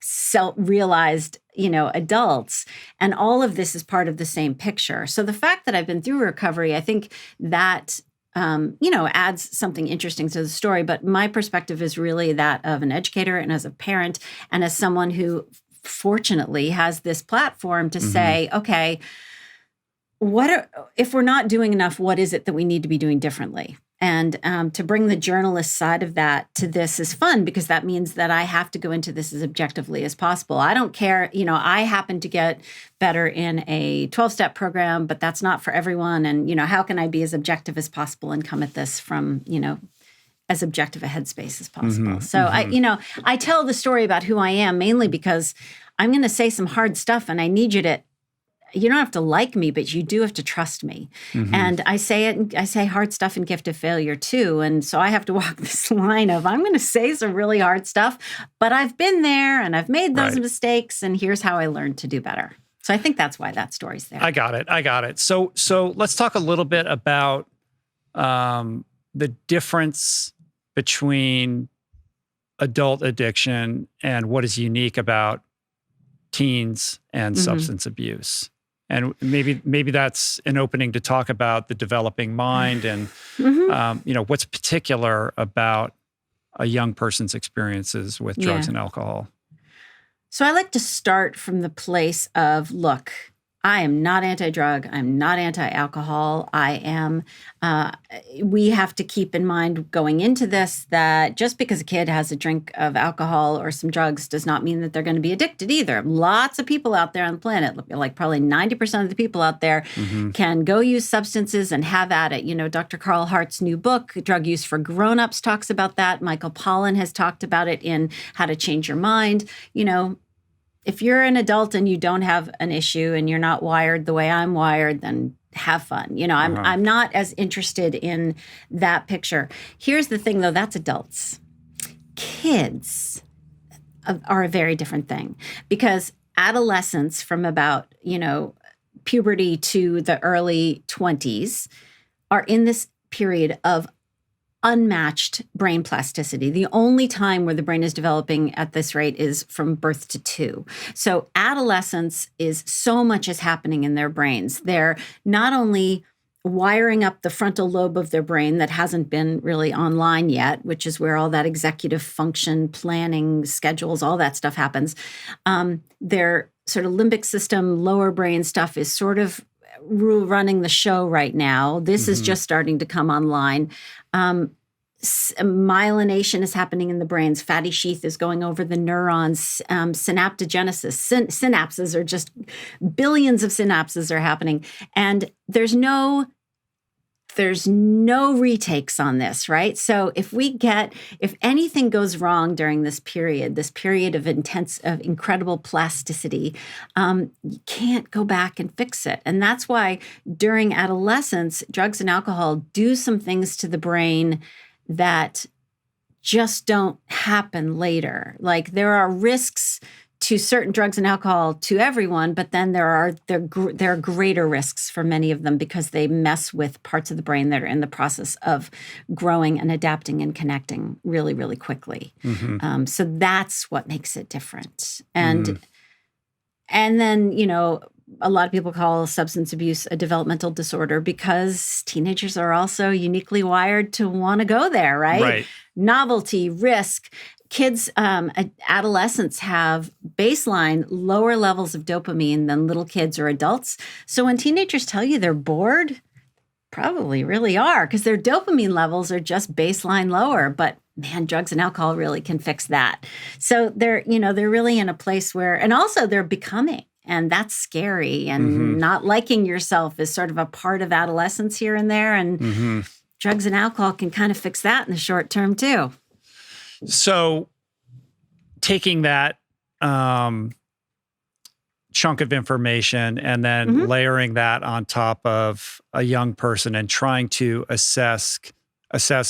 self-realized, adults. And all of this is part of the same picture. So the fact that I've been through recovery, I think that, adds something interesting to the story. But my perspective is really that of an educator and as a parent and as someone who fortunately has this platform to say, okay, if we're not doing enough, what is it that we need to be doing differently? And to bring the journalist side of that to this is fun because that means that I have to go into this as objectively as possible. I don't care, I happen to get better in a 12-step program, but that's not for everyone. And, how can I be as objective as possible and come at this from, as objective a headspace as possible? So I tell the story about who I am mainly because I'm going to say some hard stuff and I need you don't have to like me, but you do have to trust me. And I say it, and I say hard stuff in Gift of Failure too. And so I have to walk this line of, I'm going to say some really hard stuff, but I've been there and I've made those mistakes and here's how I learned to do better. So I think that's why that story's there. I got it. So let's talk a little bit about the difference between adult addiction and what is unique about teens and substance abuse. And maybe that's an opening to talk about the developing mind and what's particular about a young person's experiences with drugs and alcohol. So I like to start from the place of, look, I am not anti-drug. I'm not anti-alcohol. We have to keep in mind going into this that just because a kid has a drink of alcohol or some drugs does not mean that they're going to be addicted either. Lots of people out there on the planet, like probably 90% of the people out there can go use substances and have at it. Dr. Carl Hart's new book, Drug Use for Grownups, talks about that. Michael Pollan has talked about it in How to Change Your Mind. If you're an adult and you don't have an issue and you're not wired the way I'm wired, then have fun. I'm not as interested in that picture. Here's the thing, though, that's adults. Kids are a very different thing because adolescents from about, puberty to the early 20s are in this period of unmatched brain plasticity. The only time where the brain is developing at this rate is from birth to 2. So adolescence is so much is happening in their brains. They're not only wiring up the frontal lobe of their brain that hasn't been really online yet, which is where all that executive function, planning, schedules, all that stuff happens. Their sort of limbic system, lower brain stuff is sort of running the show right now. This is just starting to come online. Myelination is happening in the brains. Fatty sheath is going over the neurons. Synaptogenesis. Synapses are just billions of synapses are happening. And there's no retakes on this, right? So if anything goes wrong during this period of incredible plasticity, you can't go back and fix it. And that's why during adolescence, drugs and alcohol do some things to the brain that just don't happen later. Like there are risks to certain drugs and alcohol to everyone, but then there are greater risks for many of them because they mess with parts of the brain that are in the process of growing and adapting and connecting really, really quickly. So that's what makes it different. And then, a lot of people call substance abuse a developmental disorder because teenagers are also uniquely wired to want to go there, right? Right. Novelty, risk. Kids, adolescents have baseline lower levels of dopamine than little kids or adults. So when teenagers tell you they're bored, probably really are because their dopamine levels are just baseline lower. But man, drugs and alcohol really can fix that. So they're really in a place where, and also they're becoming. And that's scary. And not liking yourself is sort of a part of adolescence here and there. And drugs and alcohol can kind of fix that in the short term, too. So taking that chunk of information and then layering that on top of a young person and trying to assess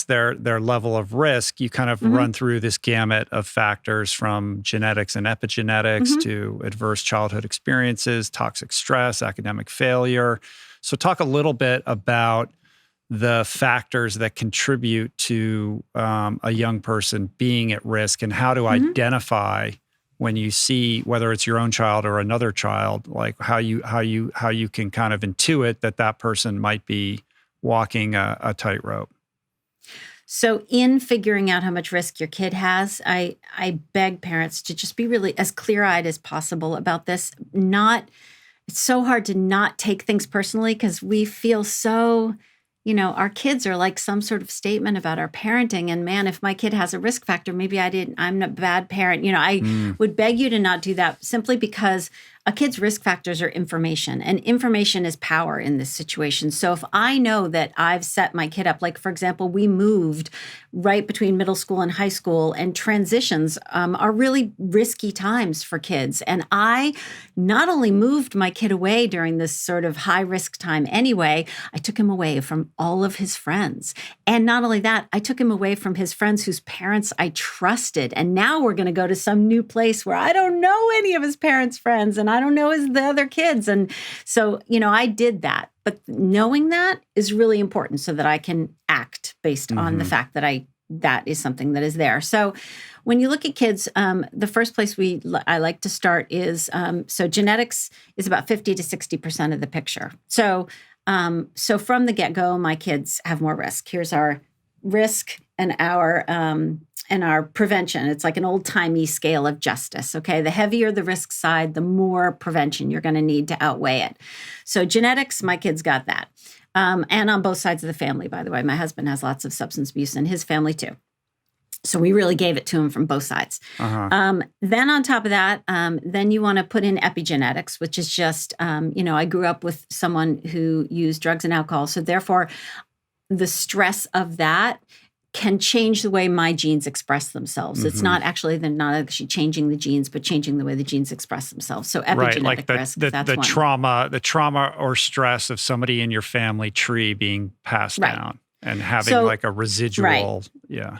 their level of risk, you kind of run through this gamut of factors from genetics and epigenetics to adverse childhood experiences, toxic stress, academic failure. So talk a little bit about the factors that contribute to a young person being at risk and how to identify when you see whether it's your own child or another child, like how you can kind of intuit that person might be walking a tightrope. So in figuring out how much risk your kid has, I beg parents to just be really as clear-eyed as possible about this. It's so hard to not take things personally because we feel so, our kids are like some sort of statement about our parenting. And man, if my kid has a risk factor, maybe I'm a bad parent. I would beg you to not do that simply because a kid's risk factors are information, and information is power in this situation. So if I know that I've set my kid up, like, for example, we moved right between middle school and high school, and transitions are really risky times for kids. And I not only moved my kid away during this sort of high risk time anyway, I took him away from all of his friends. And not only that, I took him away from his friends whose parents I trusted. And now we're going to go to some new place where I don't know any of his parents' friends, and I don't know the other kids. And so, I did that. But knowing that is really important so that I can act based on the fact that that is something that is there. So when you look at kids, the first place I like to start is, so genetics is about 50 to 60% of the picture. So from the get-go, my kids have more risk. Here's our risk and our prevention. It's like an old-timey scale of justice, okay? The heavier the risk side, the more prevention you're going to need to outweigh it. So genetics, my kids got that. And on both sides of the family, by the way. My husband has lots of substance abuse in his family too. So we really gave it to him from both sides. Then on top of that, then you want to put in epigenetics, which is just, I grew up with someone who used drugs and alcohol. So therefore, the stress of that can change the way my genes express themselves. It's not actually, they're not actually changing the genes, but changing the way the genes express themselves. So epigenetic like risk, that's one. the trauma or stress of somebody in your family tree being passed down and having like a residual. Yeah.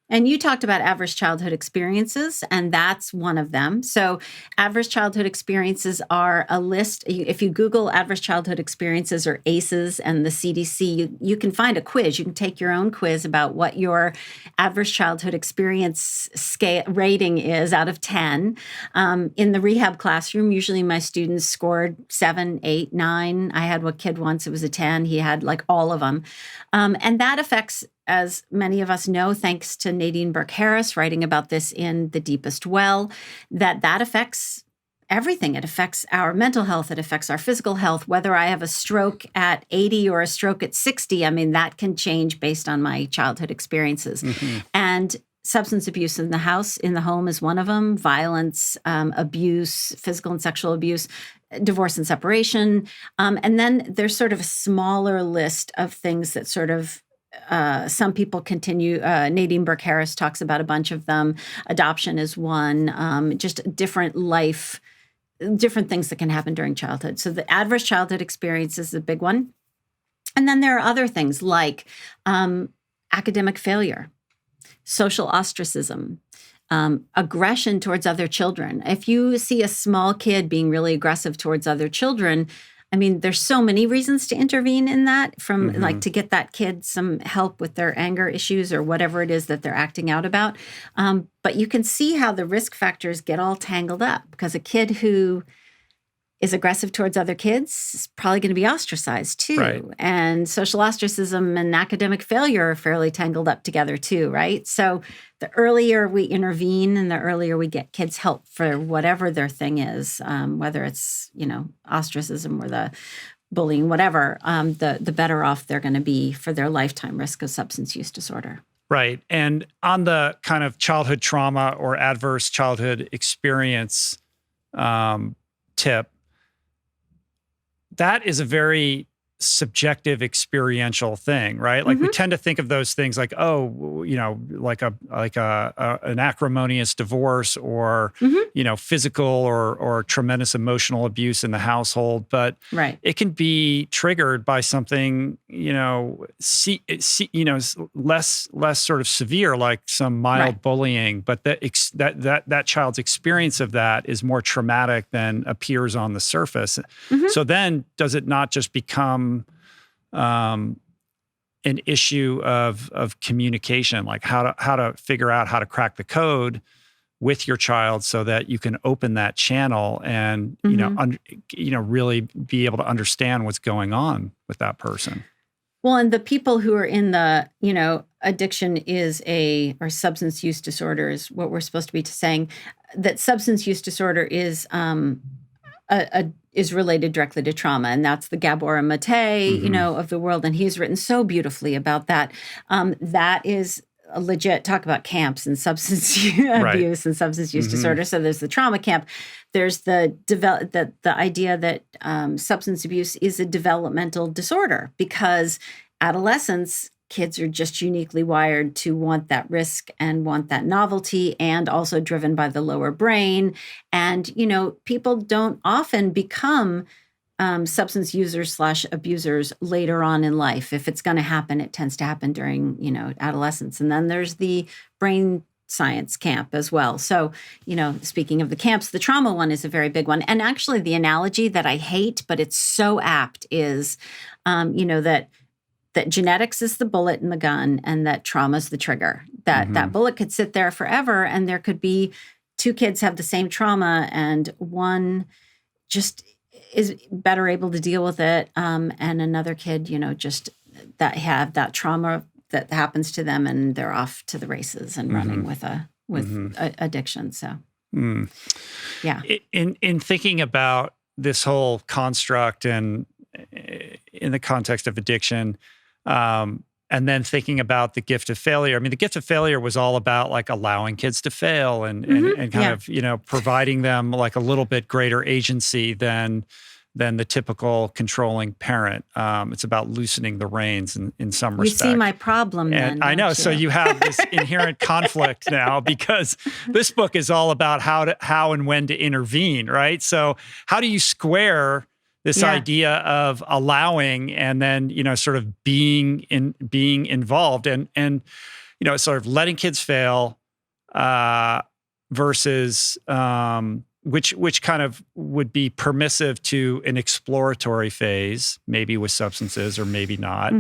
And you talked about adverse childhood experiences, and that's one of them. So adverse childhood experiences are a list. If you Google adverse childhood experiences or ACEs and the CDC, you can find a quiz. You can take your own quiz about what your adverse childhood experience scale rating is out of 10. In the rehab classroom, usually my students scored 7, 8, 9. I had a kid once, it was a 10. He had like all of them. And that affects, as many of us know, thanks to Nadine Burke-Harris writing about this in The Deepest Well, that affects everything. It affects our mental health. It affects our physical health. Whether I have a stroke at 80 or a stroke at 60, that can change based on my childhood experiences. And substance abuse in the home is one of them. Violence, abuse, physical and sexual abuse, divorce and separation. And then there's sort of a smaller list of things that sort of some people continue. Nadine Burke-Harris talks about a bunch of them. Adoption is one. Just different things that can happen during childhood. So the adverse childhood experience is the big one. And then there are other things like academic failure, social ostracism, aggression towards other children. If you see a small kid being really aggressive towards other children, I mean, there's so many reasons to intervene in that, from like to get that kid some help with their anger issues or whatever it is that they're acting out about. But you can see how the risk factors get all tangled up, because a kid who is aggressive towards other kids is probably going to be ostracized too. Right. And social ostracism and academic failure are fairly tangled up together too, right? So the earlier we intervene and the earlier we get kids help for whatever their thing is, whether it's, ostracism or the bullying, whatever, the better off they're going to be for their lifetime risk of substance use disorder. Right. And on the kind of childhood trauma or adverse childhood experience tip, that is a very subjective experiential thing, right? Like we tend to think of those things like, like an acrimonious divorce or, physical or tremendous emotional abuse in the household. But it can be triggered by something, less sort of severe, like some mild bullying. But that child's experience of that is more traumatic than appears on the surface. So then, does it not just become an issue of communication, like how to figure out how to crack the code with your child so that you can open that channel and really be able to understand what's going on with that person? Well, and the people who are in the addiction or substance use disorder is what we're supposed to be saying, that substance use disorder is is related directly to trauma. And that's the Gabor Mate, of the world. And he's written so beautifully about that. That is a legit talk about camps and substance abuse and substance use disorder. So there's the trauma camp. There's the idea that substance abuse is a developmental disorder, because adolescents, kids are just uniquely wired to want that risk and want that novelty, and also driven by the lower brain. And, people don't often become substance users / abusers later on in life. If it's going to happen, it tends to happen during, adolescence. And then there's the brain science camp as well. So, speaking of the camps, the trauma one is a very big one. And actually the analogy that I hate, but it's so apt, is, that genetics is the bullet in the gun and that trauma is the trigger. That bullet could sit there forever, and there could be two kids have the same trauma and one just is better able to deal with it, and another kid, just that have that trauma that happens to them and they're off to the races and running with addiction. So, yeah. In thinking about this whole construct and in the context of addiction, and then thinking about the gift of failure. I mean, the gift of failure was all about like allowing kids to fail and kind of, providing them like a little bit greater agency than the typical controlling parent. It's about loosening the reins in some respect. You see my problem then, I know. don't So you have this inherent conflict now, because this book is all about how and when to intervene, right? So how do you square this idea of allowing and then, sort of being involved and sort of letting kids fail versus which kind of would be permissive to an exploratory phase, maybe with substances or maybe not.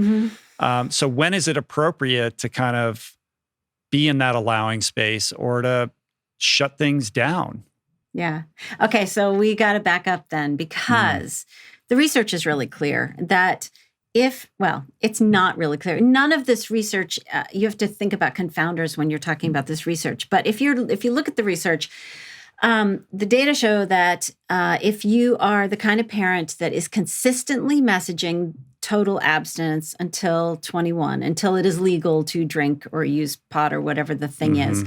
So when is it appropriate to kind of be in that allowing space or to shut things down? Yeah. Okay. So we got to back up then, because the research is really clear that it's not really clear. None of this research, you have to think about confounders when you're talking about this research. But if you look at the research, the data show that if you are the kind of parent that is consistently messaging total abstinence until 21, until it is legal to drink or use pot or whatever the thing is,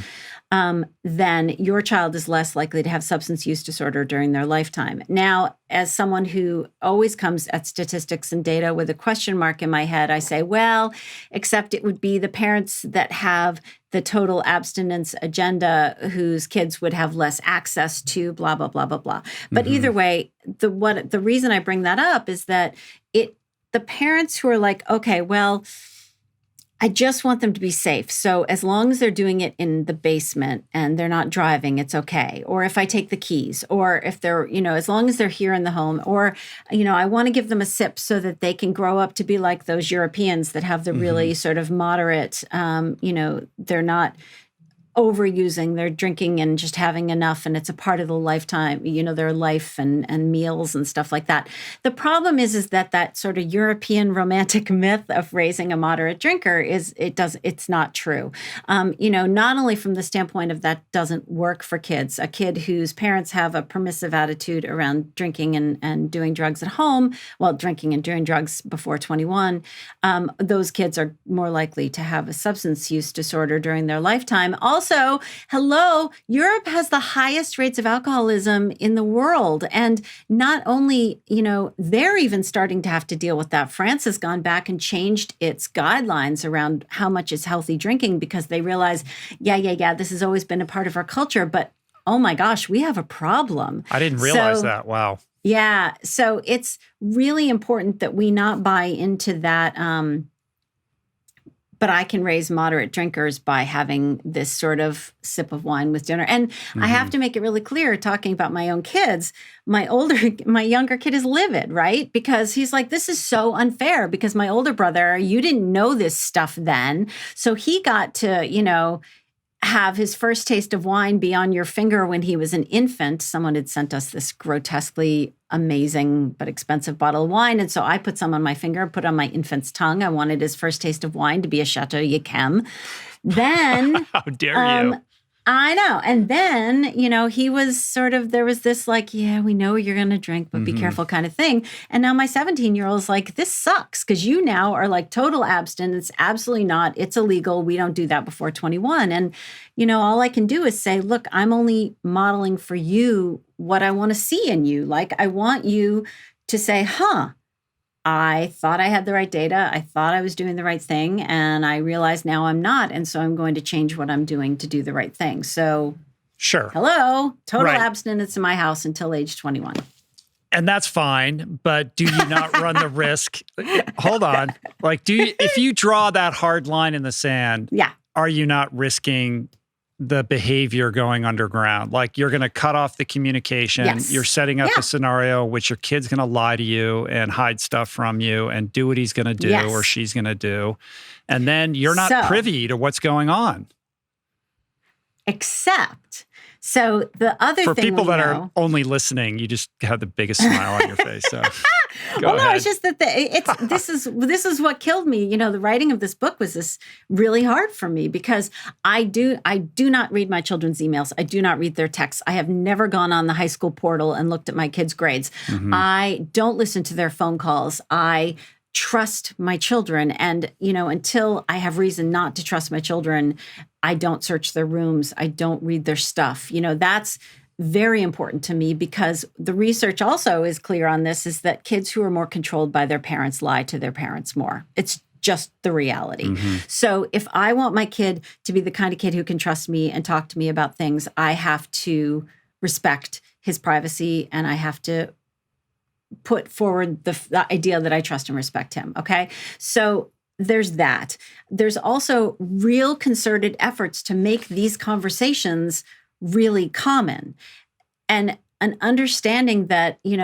then your child is less likely to have substance use disorder during their lifetime. Now, as someone who always comes at statistics and data with a question mark in my head, I say, well, except it would be the parents that have the total abstinence agenda whose kids would have less access to blah, blah, blah, blah, blah. But either way, the reason I bring that up is that the parents who are like, okay, well, I just want them to be safe. So as long as they're doing it in the basement and they're not driving, it's okay. Or if I take the keys, or if they're, as long as they're here in the home, or, I want to give them a sip so that they can grow up to be like those Europeans that have the really sort of moderate, they're not overusing, they're drinking and just having enough, and it's a part of the lifetime, their life and meals and stuff like that. The problem is that sort of European romantic myth of raising a moderate drinker it's not true. Not only from the standpoint of that doesn't work for kids. A kid whose parents have a permissive attitude around drinking and doing drugs at home, drinking and doing drugs before 21, those kids are more likely to have a substance use disorder during their lifetime. Also, hello, Europe has the highest rates of alcoholism in the world. And not only, they're even starting to have to deal with that. France has gone back and changed its guidelines around how much is healthy drinking because they realize, this has always been a part of our culture. But oh my gosh, we have a problem. I didn't realize that. Wow. Yeah. So it's really important that we not buy into that. But I can raise moderate drinkers by having this sort of sip of wine with dinner. And I have to make it really clear, talking about my own kids, my younger kid is livid, right? Because he's like, this is so unfair because my older brother, you didn't know this stuff then. So he got to, have his first taste of wine be on your finger when he was an infant. Someone had sent us this grotesquely amazing but expensive bottle of wine. And so I put some on my finger, put on my infant's tongue. I wanted his first taste of wine to be a Chateau Yquem. Then how dare you? I know. And then, he was there was this like, yeah, we know you're going to drink, but be careful kind of thing. And now my 17-year-old is like, this sucks because you now are like total abstinence. Absolutely not. It's illegal. We don't do that before 21. And, all I can do is say, look, I'm only modeling for you what I want to see in you. Like, I want you to say, I thought I had the right data. I thought I was doing the right thing. And I realize now I'm not. And so I'm going to change what I'm doing to do the right thing. So, sure. Hello, total abstinence in my house until age 21. And that's fine. But do you not run the risk? Hold on. Like, if you draw that hard line in the sand, are you not risking the behavior going underground? Like, you're going to cut off the communication. Yes. You're setting up a scenario in which your kid's going to lie to you and hide stuff from you and do what he's going to do or she's going to do. And then you're not privy to what's going on. So the other thing for people that are only listening, you just have the biggest smile on your face. So no, it's just that this is what killed me. The writing of this book was this really hard for me because I do not read my children's emails. I do not read their texts. I have never gone on the high school portal and looked at my kids' grades. I don't listen to their phone calls. I trust my children. And, until I have reason not to trust my children, I don't search their rooms. I don't read their stuff. That's very important to me because the research also is clear on this, is that kids who are more controlled by their parents lie to their parents more. It's just the reality. So if I want my kid to be the kind of kid who can trust me and talk to me about things, I have to respect his privacy and I have to put forward the idea that I trust and respect him. Okay. So there's that. There's also real concerted efforts to make these conversations really common and an understanding that, you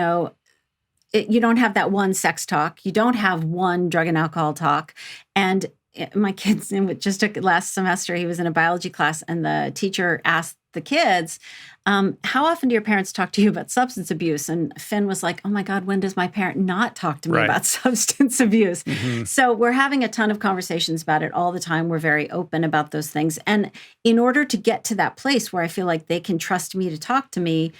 don't have that one sex talk. You don't have one drug and alcohol talk. And my kids, just took last semester, he was in a biology class and the teacher asked the kids, how often do your parents talk to you about substance abuse? And Finn was like, oh my God, when does my parent not talk to me about substance abuse? So we're having a ton of conversations about it all the time. We're very open about those things. And in order to get to that place where I feel like they can trust me to talk to me,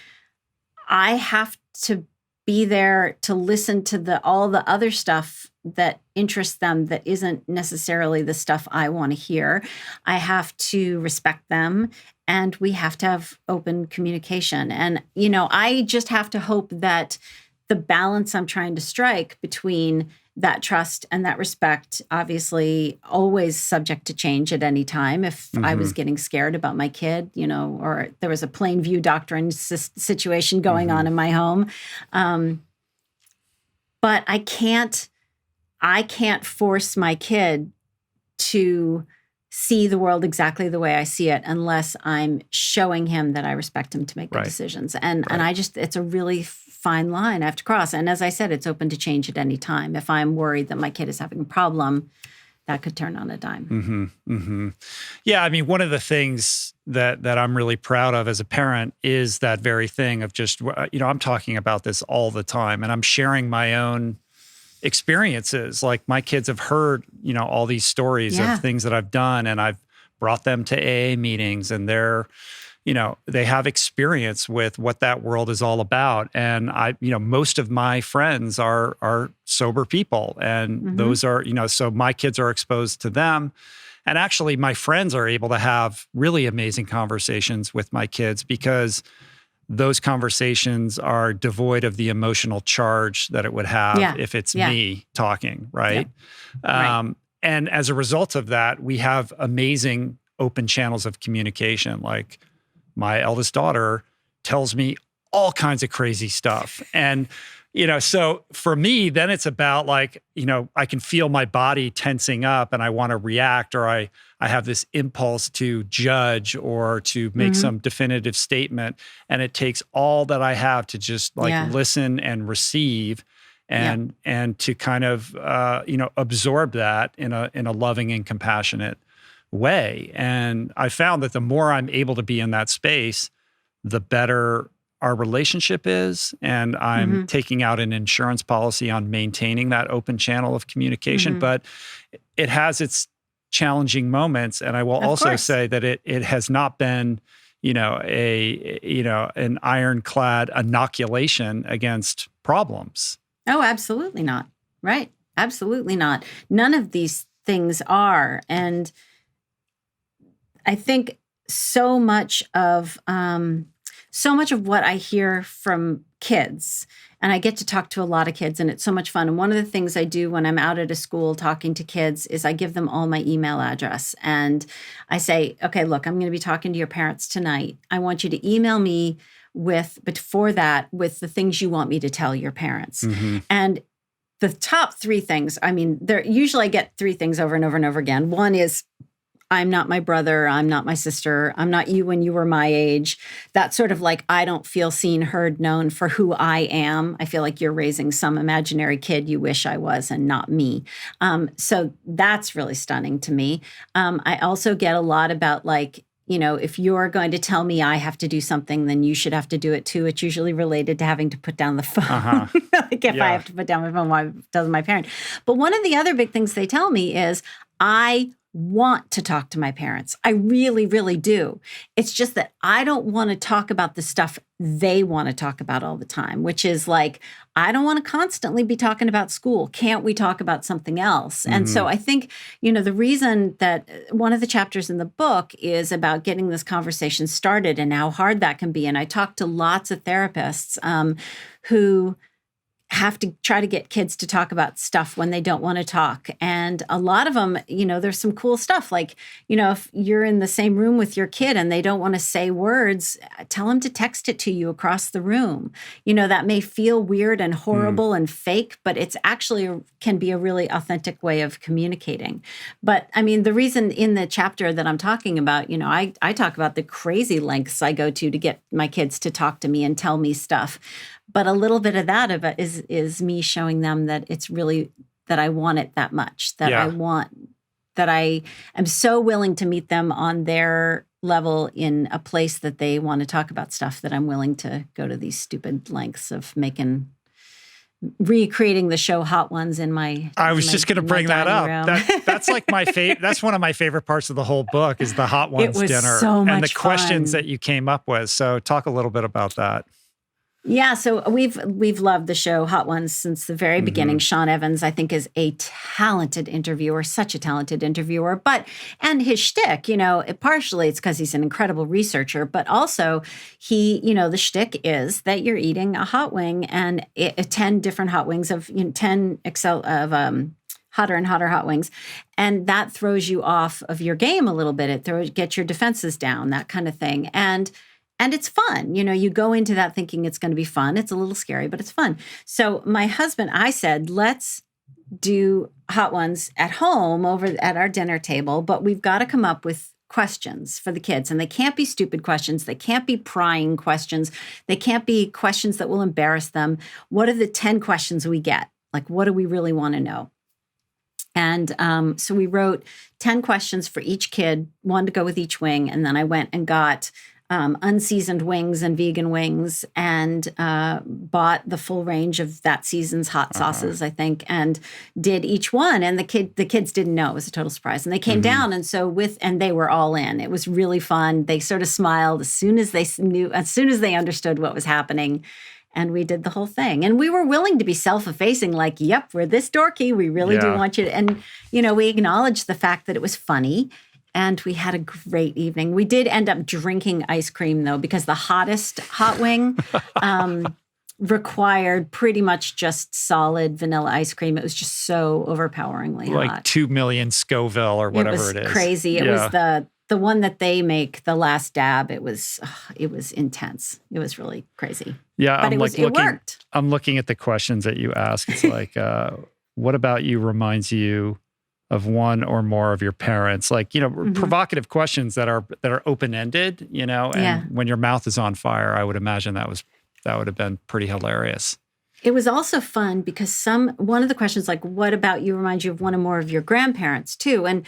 I have to be there to listen to all the other stuff that interests them that isn't necessarily the stuff I want to hear. I have to respect them and we have to have open communication. And, I just have to hope that the balance I'm trying to strike between that trust and that respect, obviously always subject to change at any time. If I was getting scared about my kid, or there was a plain view doctrine situation going on in my home. But I can't force my kid to see the world exactly the way I see it unless I'm showing him that I respect him to make good decisions. And I just, it's a really fine line I have to cross. And as I said, it's open to change at any time. If I'm worried that my kid is having a problem, that could turn on a dime. Yeah, I mean, one of the things that I'm really proud of as a parent is that very thing of just, I'm talking about this all the time, and I'm sharing my own experiences. Like my kids have heard, all these stories of things that I've done, and I've brought them to AA meetings, and they're, they have experience with what that world is all about. And most of my friends are sober people, and those are, so my kids are exposed to them. And actually my friends are able to have really amazing conversations with my kids because those conversations are devoid of the emotional charge that it would have if it's me talking, right? And as a result of that, we have amazing open channels of communication. Like my eldest daughter tells me all kinds of crazy stuff. And, so for me, then it's about like, I can feel my body tensing up and I want to react, or I have this impulse to judge or to make some definitive statement. And it takes all that I have to just listen and receive and to kind of, absorb that in a loving and compassionate way. And I found that the more I'm able to be in that space, the better our relationship is. And I'm taking out an insurance policy on maintaining that open channel of communication, but it has its challenging moments. And I will also say that it has not been, an ironclad inoculation against problems. Oh, absolutely not. Right. Absolutely not. None of these things are. And I think so much of what I hear from kids, and I get to talk to a lot of kids, and it's so much fun. And one of the things I do when I'm out at a school talking to kids is I give them all my email address. And I say, okay, look, I'm going to be talking to your parents tonight. I want you to email me with the things you want me to tell your parents. And the top three things, usually I get three things over and over and over again. One is, I'm not my brother. I'm not my sister. I'm not you when you were my age. That's sort of like, I don't feel seen, heard, known for who I am. I feel like you're raising some imaginary kid you wish I was and not me. So that's really stunning to me. I also get a lot about like, if you're going to tell me I have to do something, then you should have to do it too. It's usually related to having to put down the phone. Like if I have to put down my phone, why doesn't my parent? But one of the other big things they tell me is I want to talk to my parents. I really, really do. It's just that I don't want to talk about the stuff they want to talk about all the time, which is like, I don't want to constantly be talking about school. Can't we talk about something else? And so I think, the reason that one of the chapters in the book is about getting this conversation started and how hard that can be. And I talked to lots of therapists who have to try to get kids to talk about stuff when they don't want to talk. And a lot of them, there's some cool stuff. Like, if you're in the same room with your kid and they don't want to say words, tell them to text it to you across the room. That may feel weird and horrible and fake, but it's actually can be a really authentic way of communicating. But the reason in the chapter that I'm talking about, I talk about the crazy lengths I go to get my kids to talk to me and tell me stuff. But a little bit of that is me showing them that it's really that I want it that much, that I am so willing to meet them on their level in a place that they want to talk about stuff, that I'm willing to go to these stupid lengths of recreating the show Hot Ones in my. I was just going to bring that up. That's like my favorite. That's one of my favorite parts of the whole book is the Hot Ones dinner so much and the fun. questions that you came up with. So talk a little bit about that. Yeah, so we've loved the show Hot Ones since the very beginning. Sean Evans, I think, is a talented interviewer, such a talented interviewer. And his shtick, partially it's because he's an incredible researcher, but also the shtick is that you're eating a hot wing and 10 different hot wings of 10 hotter and hotter hot wings. And that throws you off of your game a little bit. It gets your defenses down, that kind of thing. And it's fun. You go into that thinking it's going to be fun. It's a little scary, but it's fun. So my husband, I said, let's do hot ones at home over at our dinner table, but we've got to come up with questions for the kids. And they can't be stupid questions. They can't be prying questions. They can't be questions that will embarrass them. What are the 10 questions we get? Like, what do we really want to know? And so we wrote 10 questions for each kid, one to go with each wing. And then I went and got unseasoned wings and vegan wings and bought the full range of that season's hot sauces, I think, and did each one. And the kids didn't know. It was a total surprise. And they came down. And so and they were all in. It was really fun. They sort of smiled as soon as they understood what was happening. And we did the whole thing. And we were willing to be self-effacing, like, yep, we're this dorky. We really do want you to. And, we acknowledged the fact that it was funny. And we had a great evening. We did end up drinking ice cream, though, because the hottest hot wing required pretty much just solid vanilla ice cream. It was just so overpoweringly hot. Like 2 million Scoville or whatever it is. It was crazy. It was the one that they make, the last dab. It was intense. It was really crazy. Yeah, but it worked. I'm looking at the questions that you ask. It's like, what about you reminds you of one or more of your parents? Like, provocative questions that are open-ended, and when your mouth is on fire, I would imagine that would have been pretty hilarious. It was also fun because one of the questions, like, what about you reminds you of one or more of your grandparents too? And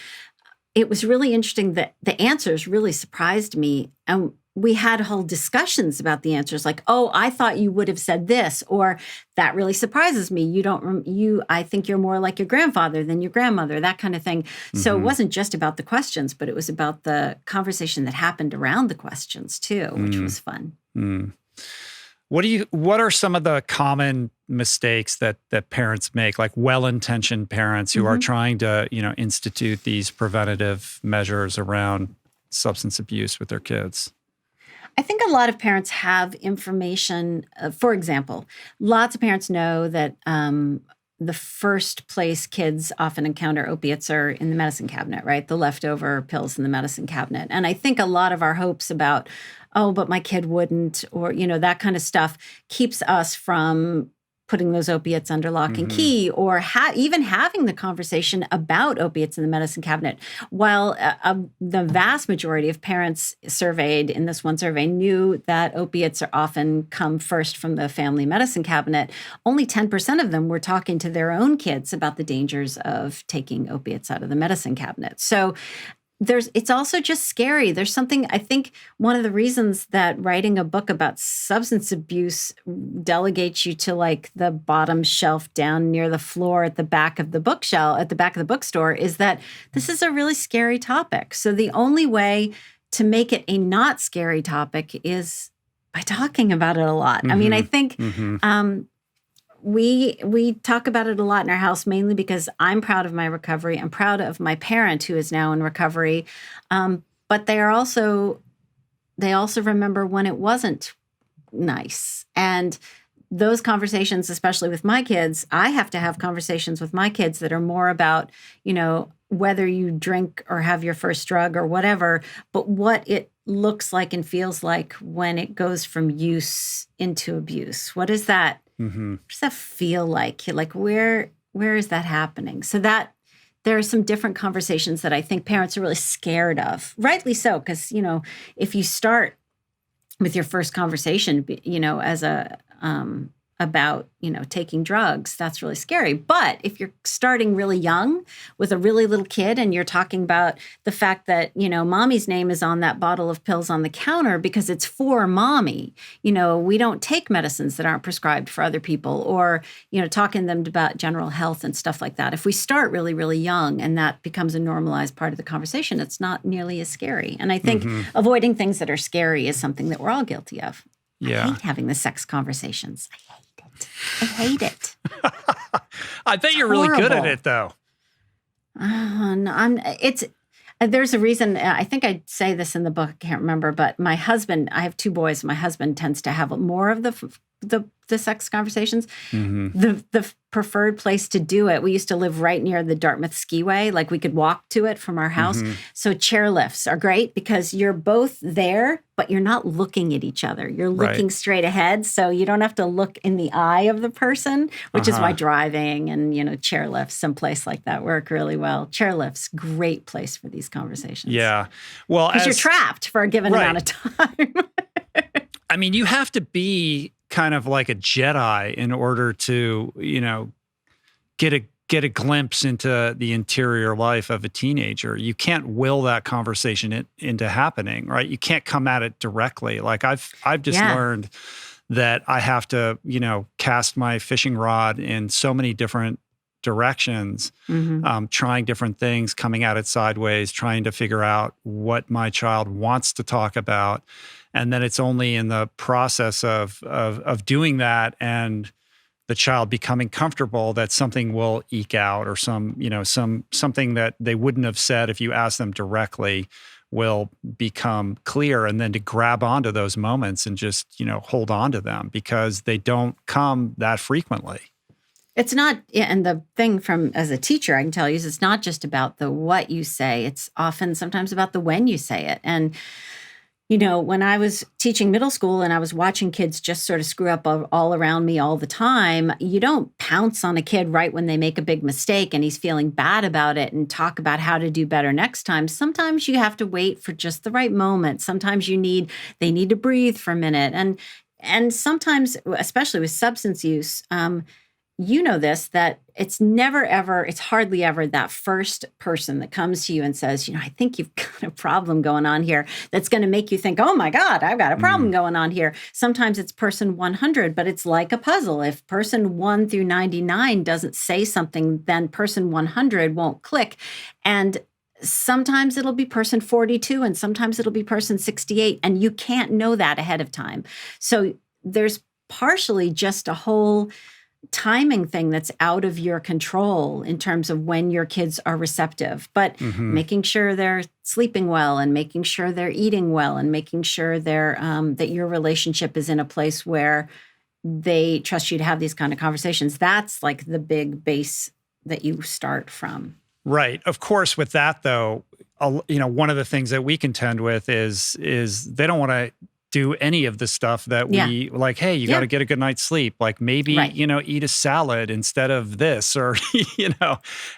it was really interesting that the answers really surprised me. And we had whole discussions about the answers, like, oh, I thought you would have said this, or that really surprises me. I think you're more like your grandfather than your grandmother, that kind of thing. So it wasn't just about the questions, but it was about the conversation that happened around the questions too, which was fun. What are some of the common mistakes that parents make, like well-intentioned parents who are trying to, institute these preventative measures around substance abuse with their kids? I think a lot of parents have information. For example, lots of parents know that the first place kids often encounter opiates are in the medicine cabinet, right? The leftover pills in the medicine cabinet. And I think a lot of our hopes about, oh, but my kid wouldn't, or, that kind of stuff keeps us from putting those opiates under lock and key, or even having the conversation about opiates in the medicine cabinet. While the vast majority of parents surveyed in this one survey knew that opiates are often come first from the family medicine cabinet, only 10% of them were talking to their own kids about the dangers of taking opiates out of the medicine cabinet. So it's also just scary. There's something, I think one of the reasons that writing a book about substance abuse delegates you to like the bottom shelf down near the floor at the back of the bookshelf, at the back of the bookstore, is that this is a really scary topic. So the only way to make it a not scary topic is by talking about it a lot. I mean, I think we talk about it a lot in our house, mainly because I'm proud of my recovery. I'm proud of my parent who is now in recovery. But they also remember when it wasn't nice. And those conversations, especially with my kids, I have to have conversations with my kids that are more about, whether you drink or have your first drug or whatever, but what it looks like and feels like when it goes from use into abuse. What is that? What does that feel like? Like, where is that happening? So that there are some different conversations that I think parents are really scared of, rightly so, because, if you start with your first conversation, as about, taking drugs, that's really scary. But if you're starting really young with a really little kid and you're talking about the fact that, mommy's name is on that bottle of pills on the counter because it's for mommy, we don't take medicines that aren't prescribed for other people, or, talking to them about general health and stuff like that. If we start really, really young and that becomes a normalized part of the conversation, it's not nearly as scary. And I think avoiding things that are scary is something that we're all guilty of. Yeah. I hate having the sex conversations. I hate it. I bet you're really good at it, though. There's a reason. I think I say this in the book. I can't remember, but my husband. I have two boys. My husband tends to have more of the sex conversations. The preferred place to do it. We used to live right near the Dartmouth Skiway. Like we could walk to it from our house. So chairlifts are great because you're both there, but you're not looking at each other. You're looking straight ahead. So you don't have to look in the eye of the person, which is why driving and, chairlifts, someplace like that work really well. Chairlifts, great place for these conversations. Yeah. Well, because you're trapped for a given amount of time. I mean, you have to be kind of like a Jedi in order to, get a glimpse into the interior life of a teenager. You can't will that conversation into happening, right? You can't come at it directly. Like I've just learned that I have to, cast my fishing rod in so many different directions, trying different things, coming at it sideways, trying to figure out what my child wants to talk about. And then it's only in the process of doing that and the child becoming comfortable that something will eke out, or something that they wouldn't have said if you asked them directly will become clear. And then to grab onto those moments and just, hold on to them, because they don't come that frequently. It's not, and the thing as a teacher, I can tell you, is it's not just about the what you say. It's sometimes about the when you say it. And, when I was teaching middle school and I was watching kids just sort of screw up all around me all the time, you don't pounce on a kid right when they make a big mistake and he's feeling bad about it and talk about how to do better next time. Sometimes you have to wait for just the right moment. Sometimes they need to breathe for a minute. And sometimes, especially with substance use, that it's hardly ever that first person that comes to you and says, I think you've got a problem going on here, that's going to make you think, oh my God, I've got a problem going on here. Sometimes it's person 100, but it's like a puzzle. If person 1 through 99 doesn't say something, then person 100 won't click. And sometimes it'll be person 42 and sometimes it'll be person 68. And you can't know that ahead of time. So there's partially just a whole timing thing that's out of your control in terms of when your kids are receptive, but making sure they're sleeping well and making sure they're eating well and making sure that your relationship is in a place where they trust you to have these kind of conversations. That's like the big base that you start from. Right. Of course, with that though, one of the things that we contend with is they don't want to do any of the stuff that we like, hey, you got to get a good night's sleep. Like maybe, eat a salad instead of this, or,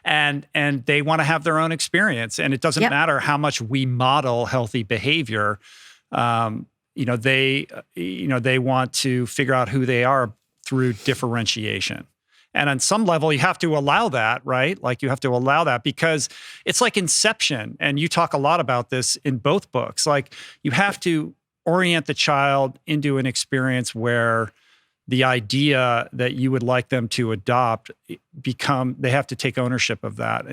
and they want to have their own experience. And it doesn't matter how much we model healthy behavior. They want to figure out who they are through differentiation. And on some level, you have to allow that, right? Like you have to allow that, because it's like Inception. And you talk a lot about this in both books. Like you have to orient the child into an experience where the idea that you would like them to adopt they have to take ownership of that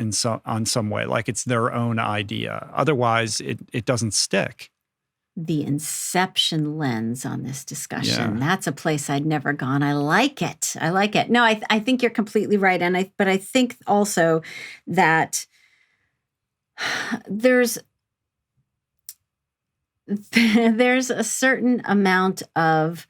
on some way, like it's their own idea. Otherwise, it doesn't stick. The Inception lens on this discussion. That's a place I'd never gone. I like it. No, I think you're completely right. But I think also that there's a certain amount of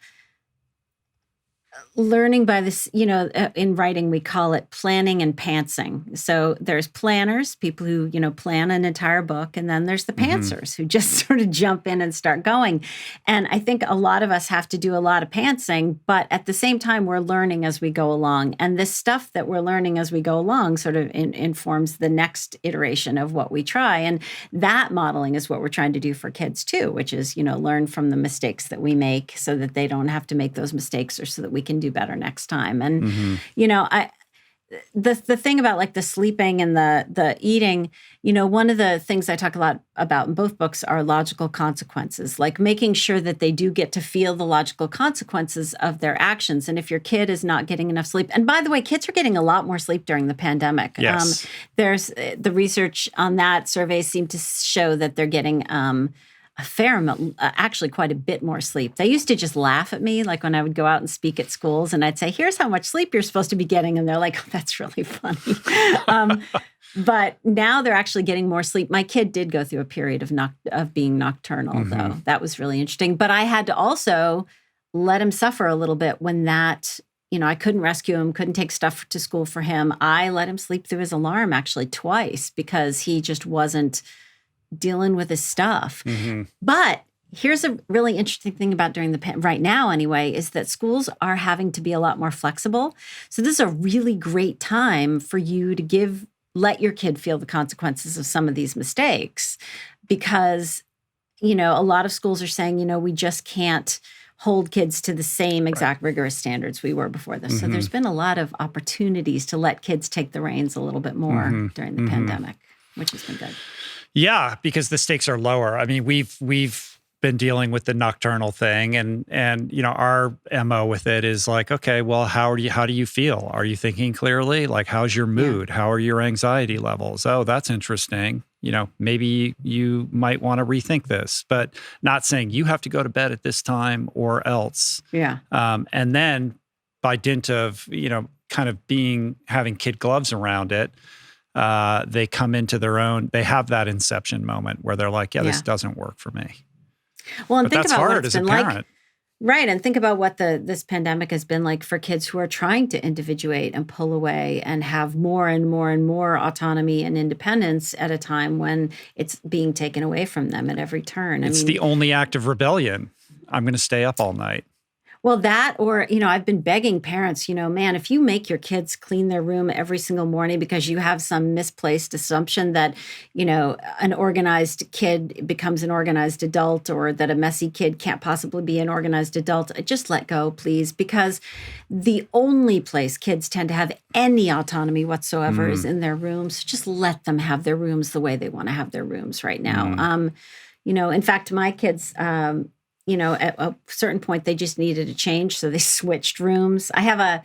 learning by this, in writing, we call it planning and pantsing. So there's planners, people who, plan an entire book, and then there's the pantsers who just sort of jump in and start going. And I think a lot of us have to do a lot of pantsing, but at the same time, we're learning as we go along. And this stuff that we're learning as we go along sort of informs the next iteration of what we try. And that modeling is what we're trying to do for kids too, which is, learn from the mistakes that we make so that they don't have to make those mistakes, or so that we can do better next time. And, the thing about like the sleeping and the eating, one of the things I talk a lot about in both books are logical consequences, like making sure that they do get to feel the logical consequences of their actions. And if your kid is not getting enough sleep, and by the way, kids are getting a lot more sleep during the pandemic. Yes. There's the research on that. Surveys seem to show that they're getting a fair amount, actually quite a bit more sleep. They used to just laugh at me, like when I would go out and speak at schools and I'd say, here's how much sleep you're supposed to be getting. And they're like, oh, that's really funny. But now they're actually getting more sleep. My kid did go through a period of being nocturnal, though. That was really interesting. But I had to also let him suffer a little bit when that, I couldn't rescue him, couldn't take stuff to school for him. I let him sleep through his alarm actually twice because he just wasn't dealing with his stuff. But here's a really interesting thing about right now anyway, is that schools are having to be a lot more flexible. So this is a really great time for you to let your kid feel the consequences of some of these mistakes, because, a lot of schools are saying, we just can't hold kids to the same exact rigorous standards we were before this. So there's been a lot of opportunities to let kids take the reins a little bit more during the pandemic, which has been good. Yeah, because the stakes are lower. I mean, we've been dealing with the nocturnal thing, and our MO with it is like, okay, well, how do you feel? Are you thinking clearly? Like, how's your mood? How are your anxiety levels? Oh, that's interesting. Maybe you might want to rethink this, but not saying you have to go to bed at this time or else. Yeah. And then by dint of, kind of having kid gloves around it, they come into their own, they have that inception moment where they're like, this doesn't work for me. Well, and but think that's about hard what it's as a been parent. like. Right. And think about what this pandemic has been like for kids who are trying to individuate and pull away and have more and more and more autonomy and independence at a time when it's being taken away from them at every turn. It's the only act of rebellion. I'm going to stay up all night. Well, that, or, I've been begging parents, man, if you make your kids clean their room every single morning because you have some misplaced assumption that, an organized kid becomes an organized adult, or that a messy kid can't possibly be an organized adult, just let go, please. Because the only place kids tend to have any autonomy whatsoever is in their rooms. Just let them have their rooms the way they want to have their rooms right now. In fact, my kids, at a certain point, they just needed a change, so they switched rooms. I have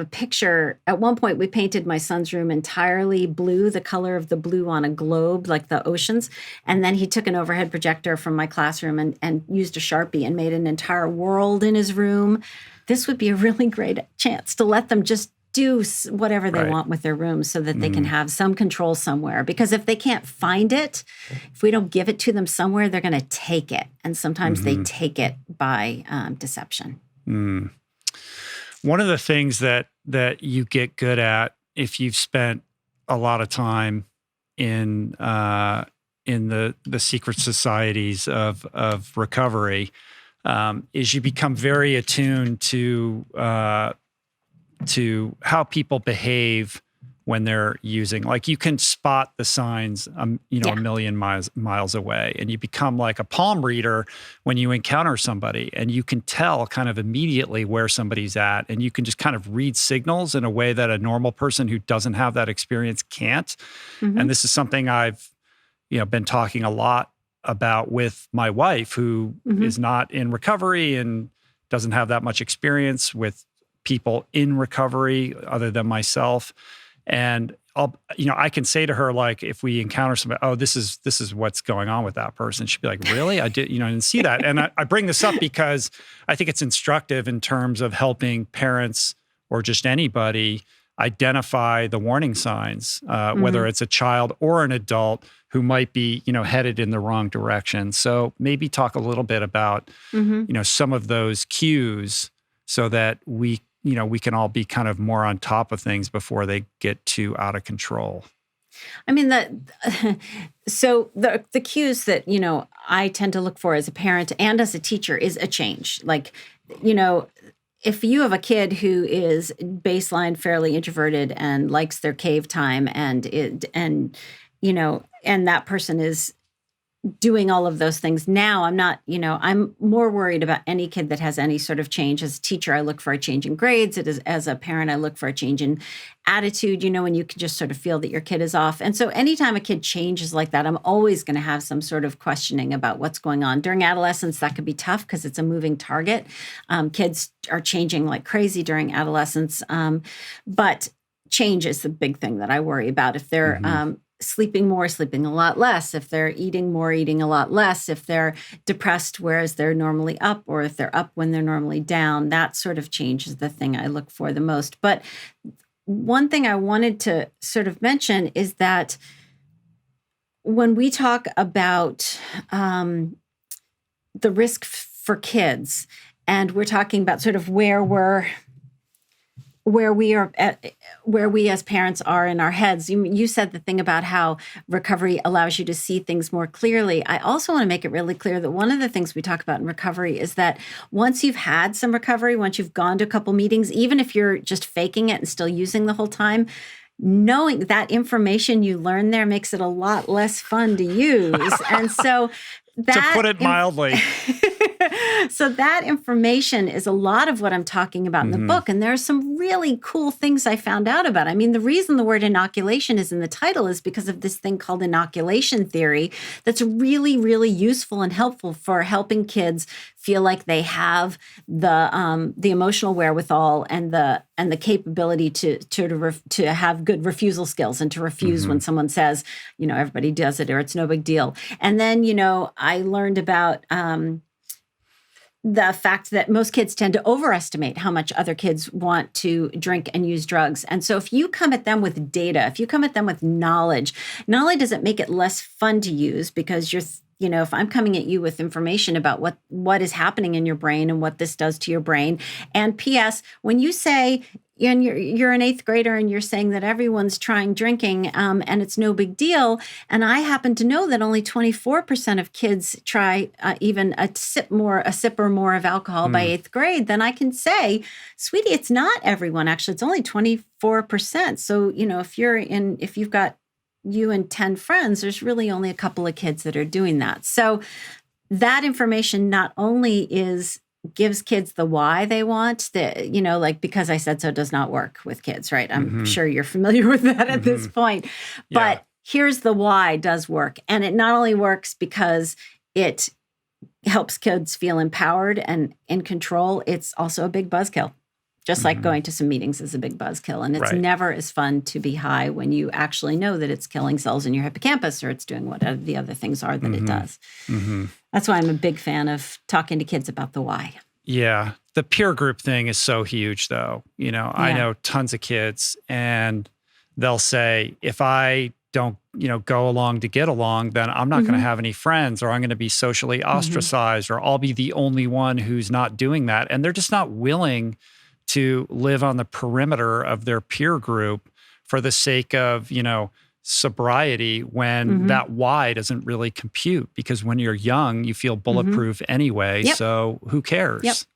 a picture. At one point, we painted my son's room entirely blue, the color of the blue on a globe, like the oceans. And then he took an overhead projector from my classroom and used a Sharpie and made an entire world in his room. This would be a really great chance to let them just do whatever they want with their rooms so that they can have some control somewhere. Because if they can't find it, if we don't give it to them somewhere, they're going to take it. And sometimes they take it by deception. One of the things that you get good at if you've spent a lot of time in the secret societies of recovery is you become very attuned to how people behave when they're using. Like, you can spot the signs, a million miles away, and you become like a palm reader when you encounter somebody, and you can tell kind of immediately where somebody's at, and you can just kind of read signals in a way that a normal person who doesn't have that experience can't. And this is something I've, been talking a lot about with my wife, who is not in recovery and doesn't have that much experience with people in recovery other than myself. And I can say to her, like, if we encounter somebody, oh, this is what's going on with that person. She'd be like, really? I didn't see that. And I bring this up because I think it's instructive in terms of helping parents or just anybody identify the warning signs, whether it's a child or an adult who might be, headed in the wrong direction. So maybe talk a little bit about, some of those cues so that we can all be kind of more on top of things before they get too out of control. I mean, so the cues that, I tend to look for as a parent and as a teacher is a change. Like, if you have a kid who is baseline fairly introverted and likes their cave time and that person is doing all of those things now, I'm more worried about any kid that has any sort of change. As a teacher, I look for a change in grades. As a parent, I look for a change in attitude, when you can just sort of feel that your kid is off. And so anytime a kid changes like that, I'm always going to have some sort of questioning about what's going on. During adolescence, that could be tough because it's a moving target. Kids are changing like crazy during adolescence. But change is the big thing that I worry about. If they're sleeping more, sleeping a lot less, if they're eating more, eating a lot less, if they're depressed, whereas they're normally up, or if they're up when they're normally down, that sort of change is the thing I look for the most. But one thing I wanted to sort of mention is that when we talk about the risk for kids and we're talking about sort of where we as parents are in our heads. You said the thing about how recovery allows you to see things more clearly. I also want to make it really clear that one of the things we talk about in recovery is that once you've had some recovery, once you've gone to a couple meetings, even if you're just faking it and still using the whole time, knowing that information you learn there makes it a lot less fun to use. And so to put it mildly. So that information is a lot of what I'm talking about in the book. And there are some really cool things I found out about. I mean, the reason the word inoculation is in the title is because of this thing called inoculation theory that's really, really useful and helpful for helping kids feel like they have the emotional wherewithal and the capability to have good refusal skills and to refuse when someone says, everybody does it or it's no big deal. And then, I learned about the fact that most kids tend to overestimate how much other kids want to drink and use drugs. And so if you come at them with data, if you come at them with knowledge, not only does it make it less fun to use because if I'm coming at you with information about what is happening in your brain and what this does to your brain. And P.S., when you say, and you're an 8th grader and you're saying that everyone's trying drinking and it's no big deal, and I happen to know that only 24% of kids try even a sip or more of alcohol by 8th grade, then I can say, sweetie, it's not everyone. Actually, it's only 24%. So, if you've got you and 10 friends, there's really only a couple of kids that are doing that. So that information not only gives kids the why they want, because I said so does not work with kids, right? I'm sure you're familiar with that at this point. But here's the why does work. And it not only works because it helps kids feel empowered and in control, it's also a big buzzkill. Just like going to some meetings is a big buzzkill. And it's never as fun to be high when you actually know that it's killing cells in your hippocampus or it's doing what the other things are that it does. That's why I'm a big fan of talking to kids about the why. Yeah. The peer group thing is so huge, though. I know tons of kids, and they'll say, if I don't, go along to get along, then I'm not going to have any friends, or I'm going to be socially ostracized, or I'll be the only one who's not doing that. And they're just not willing to live on the perimeter of their peer group for the sake of, sobriety when that why doesn't really compute, because when you're young, you feel bulletproof anyway. So who cares?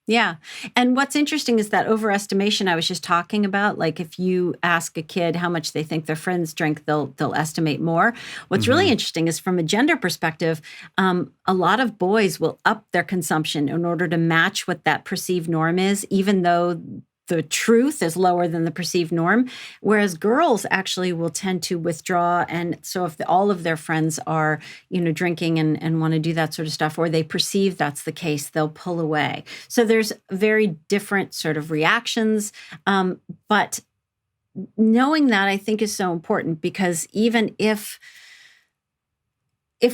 Yeah. And what's interesting is that overestimation I was just talking about. Like if you ask a kid how much they think their friends drink, they'll estimate more. What's really interesting is from a gender perspective, a lot of boys will up their consumption in order to match what that perceived norm is, even though the truth is lower than the perceived norm, whereas girls actually will tend to withdraw. And so if all of their friends are, drinking and want to do that sort of stuff, or they perceive that's the case, they'll pull away. So there's very different sort of reactions. But knowing that, I think, is so important, because even if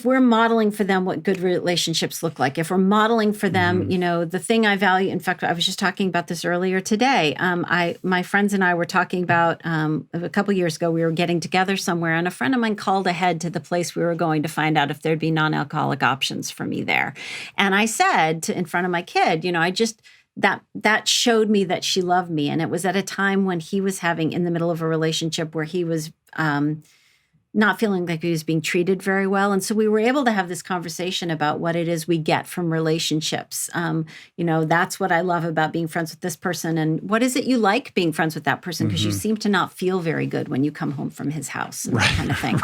we're modeling for them what good relationships look like, if we're modeling for them, the thing I value, in fact, I was just talking about this earlier today. My friends and I were talking about a couple years ago, we were getting together somewhere, and a friend of mine called ahead to the place we were going to find out if there'd be non-alcoholic options for me there. And I said in front of my kid, that showed me that she loved me. And it was at a time when he was in the middle of a relationship where he was not feeling like he was being treated very well. And so we were able to have this conversation about what it is we get from relationships. That's what I love about being friends with this person. And what is it you like being friends with that person? Because you seem to not feel very good when you come home from his house and that kind of thing.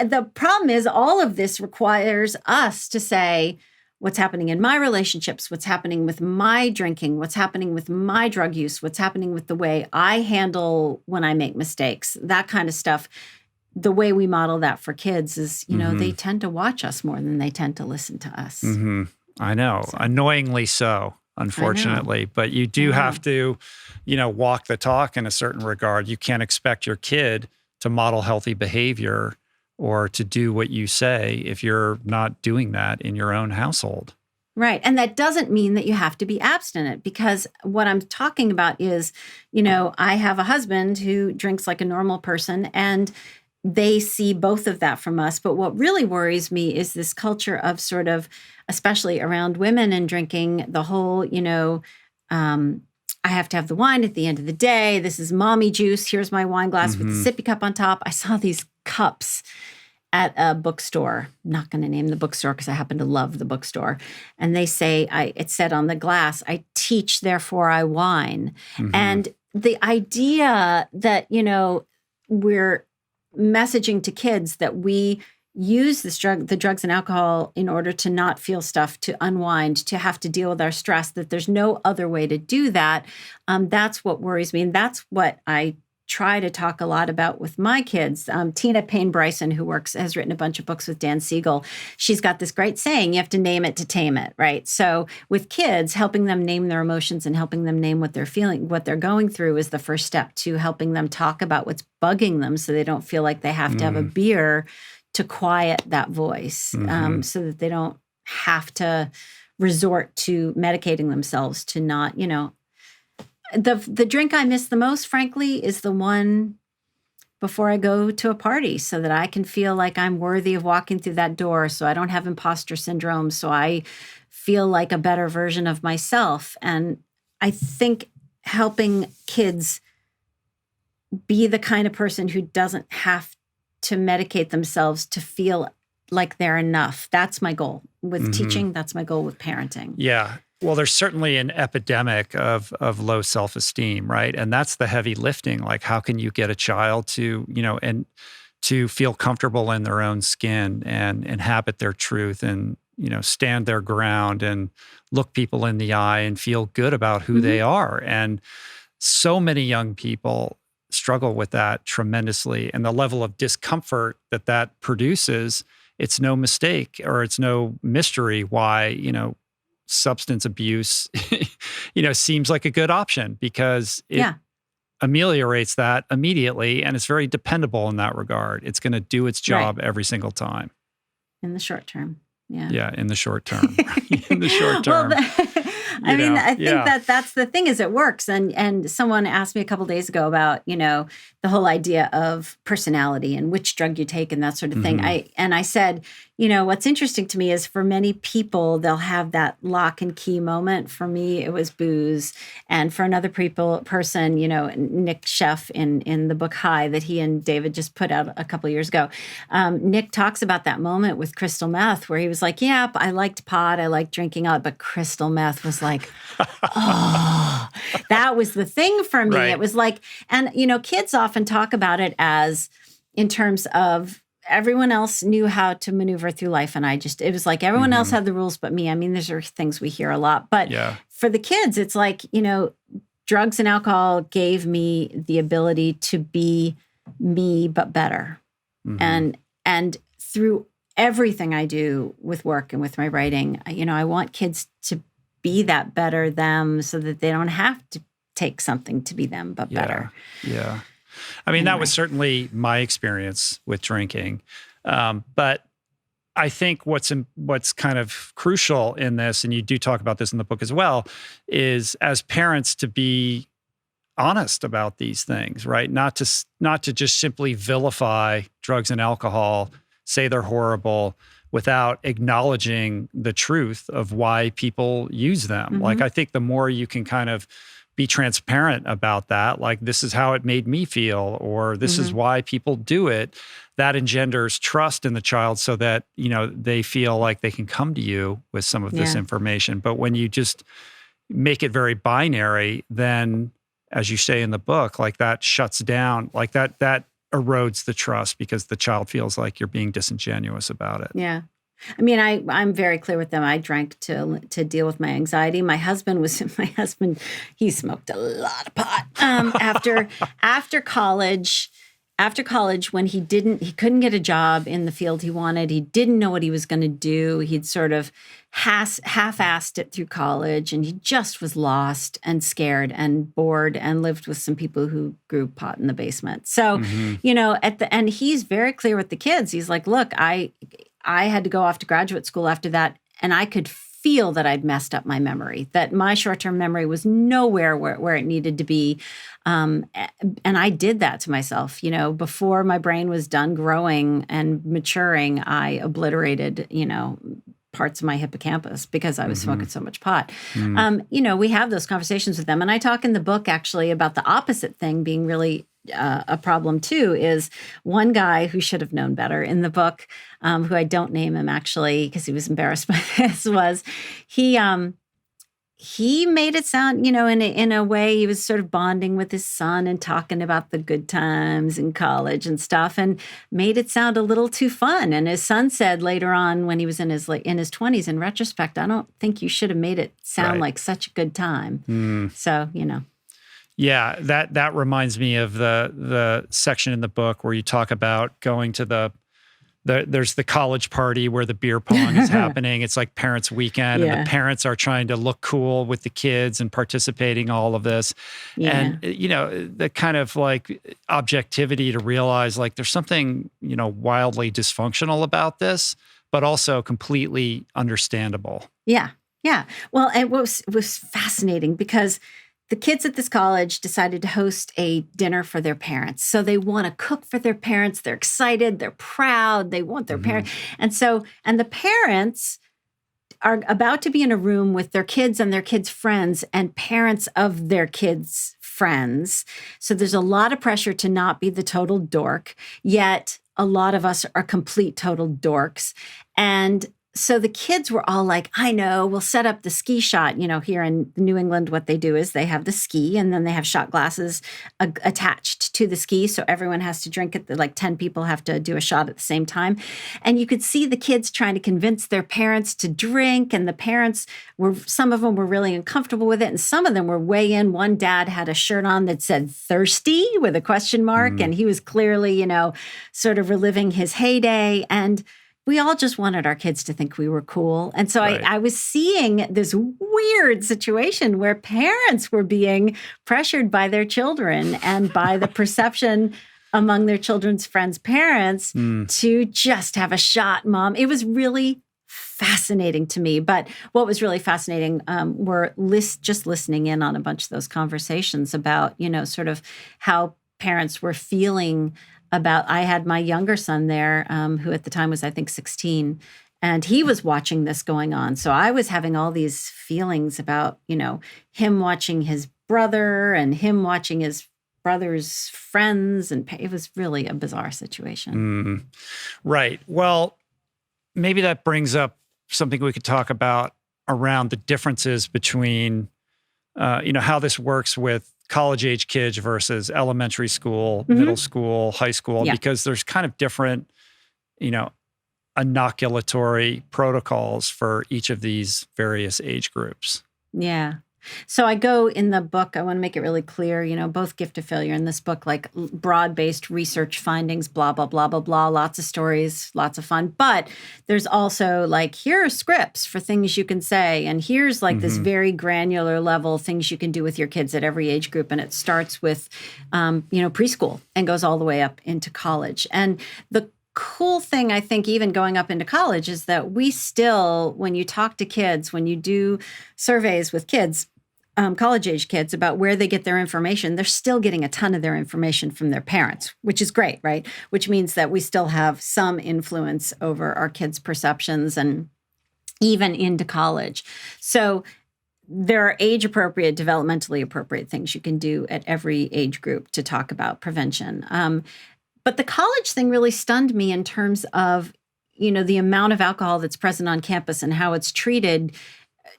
The problem is all of this requires us to say, what's happening in my relationships, what's happening with my drinking, what's happening with my drug use, what's happening with the way I handle when I make mistakes, that kind of stuff. The way we model that for kids is, they tend to watch us more than they tend to listen to us. I know, annoyingly so, unfortunately. But you do have to, walk the talk in a certain regard. You can't expect your kid to model healthy behavior or to do what you say if you're not doing that in your own household. Right. And that doesn't mean that you have to be abstinent, because what I'm talking about is, I have a husband who drinks like a normal person, and they see both of that from us. But what really worries me is this culture of sort of, especially around women and drinking, the whole, I have to have the wine at the end of the day. This is mommy juice. Here's my wine glass with the sippy cup on top. I saw these cups at a bookstore. I'm not going to name the bookstore because I happen to love the bookstore. And they say, it said on the glass, I teach, therefore I wine. And the idea that, we're messaging to kids that we use the drugs and alcohol in order to not feel stuff, to unwind, to have to deal with our stress, that there's no other way to do that. That's what worries me. And that's what I try to talk a lot about with my kids. Tina Payne Bryson, who has written a bunch of books with Dan Siegel, she's got this great saying, you have to name it to tame it, right? So with kids, helping them name their emotions and helping them name what they're feeling, what they're going through is the first step to helping them talk about what's bugging them so they don't feel like they have to have a beer to quiet that voice, so that they don't have to resort to medicating themselves to not, the drink I miss the most, frankly, is the one before I go to a party so that I can feel like I'm worthy of walking through that door, so I don't have imposter syndrome, so I feel like a better version of myself. And I think helping kids be the kind of person who doesn't have to medicate themselves to feel like they're enough. That's my goal with teaching. That's my goal with parenting. Yeah. Well, there's certainly an epidemic of low self-esteem, right? And that's the heavy lifting. Like, how can you get a child to, and to feel comfortable in their own skin and inhabit their truth and, stand their ground and look people in the eye and feel good about who they are. And so many young people struggle with that tremendously. And the level of discomfort that produces, it's no mistake or it's no mystery why, substance abuse, seems like a good option because it ameliorates that immediately and it's very dependable in that regard. It's going to do its job every single time. In the short term. Yeah. Yeah, in the short term. In the short term. Well, I think that's the thing is it works. And someone asked me a couple of days ago about, the whole idea of personality and which drug you take and that sort of thing. I said, what's interesting to me is for many people, they'll have that lock and key moment. For me, it was booze. And for another person, Nick Sheff in the book High that he and David just put out a couple of years ago, Nick talks about that moment with crystal meth where he was like, yeah, I liked pot, I liked drinking out, but crystal meth was like, oh, that was the thing for me. Right. It was like, and, kids often talk about it as in terms of everyone else knew how to maneuver through life. And it was like everyone else had the rules but me. I mean, these are things we hear a lot. But for the kids, it's like, drugs and alcohol gave me the ability to be me, but better. And through everything I do with work and with my writing, I want kids to be that better them so that they don't have to take something to be them, but better. Yeah. I mean, that was certainly my experience with drinking. But I think what's kind of crucial in this, and you do talk about this in the book as well, is as parents to be honest about these things, right? Not to just simply vilify drugs and alcohol, say they're horrible, without acknowledging the truth of why people use them. Like, I think the more you can kind of be transparent about that, like, this is how it made me feel, or this is why people do it, that engenders trust in the child so that, they feel like they can come to you with some of this information. But when you just make it very binary, then, as you say in the book, like, that shuts down, like that erodes the trust because the child feels like you're being disingenuous about it. Yeah. I mean, I'm very clear with them. I drank to deal with my anxiety. My husband, he smoked a lot of pot. After college, when he couldn't get a job in the field he wanted, he didn't know what he was going to do. He'd sort of half-assed it through college, and he just was lost and scared and bored and lived with some people who grew pot in the basement. So, at the end, he's very clear with the kids. He's like, look, I had to go off to graduate school after that, and I could feel that I'd messed up my memory, that my short-term memory was nowhere where it needed to be. And I did that to myself. Before my brain was done growing and maturing, I obliterated, parts of my hippocampus because I was smoking so much pot. We have those conversations with them. And I talk in the book actually about the opposite thing being really a problem too. Is one guy who should have known better in the book, who I don't name him actually because he was embarrassed by this, was he made it sound, in a way he was sort of bonding with his son and talking about the good times in college and stuff, and made it sound a little too fun. And his son said later on, when he was in his 20s, in retrospect, I don't think you should have made it sound like such a good time. So, Yeah, that reminds me of the section in the book where you talk about going to there's the college party where the beer pong is happening. It's like parents' weekend, and the parents are trying to look cool with the kids and participating all of this. And, the kind of like objectivity to realize like there's something, wildly dysfunctional about this, but also completely understandable. Yeah. Yeah. Well, it was fascinating because the kids at this college decided to host a dinner for their parents. So they want to cook for their parents. They're excited. They're proud. They want their parents. And the parents are about to be in a room with their kids and their kids' friends and parents of their kids' friends. So there's a lot of pressure to not be the total dork, yet a lot of us are complete total dorks. And so the kids were all like, I know, we'll set up the ski shot. Here in New England, what they do is they have the ski and then they have shot glasses attached to the ski. So everyone has to drink it. Like 10 people have to do a shot at the same time. And you could see the kids trying to convince their parents to drink. And the parents some of them were really uncomfortable with it. And some of them were way in. One dad had a shirt on that said thirsty with a question mark. And he was clearly, sort of reliving his heyday. And we all just wanted our kids to think we were cool. And so I was seeing this weird situation where parents were being pressured by their children and by the perception among their children's friends' parents to just have a shot, Mom. It was really fascinating to me. But what was really fascinating were just listening in on a bunch of those conversations about, sort of how parents were feeling about. I had my younger son there, who at the time was, I think, 16, and he was watching this going on. So I was having all these feelings about, him watching his brother and him watching his brother's friends. And it was really a bizarre situation. Right. Well, maybe that brings up something we could talk about around the differences between, how this works with college-age kids versus elementary school, middle school, high school, because there's kind of different, inoculatory protocols for each of these various age groups. Yeah. So I go in the book, I want to make it really clear, both Gift of Failure in this book, like broad-based research findings, blah, blah, blah, blah, blah, lots of stories, lots of fun. But there's also like, here are scripts for things you can say. And here's like this very granular level, things you can do with your kids at every age group. And it starts with, preschool and goes all the way up into college. And the cool thing, I think, even going up into college is that we still, when you talk to kids, when you do surveys with kids, college-age kids about where they get their information, they're still getting a ton of their information from their parents, which is great, right? Which means that we still have some influence over our kids' perceptions and even into college. So there are age-appropriate, developmentally appropriate things you can do at every age group to talk about prevention. But the college thing really stunned me in terms of, the amount of alcohol that's present on campus and how it's treated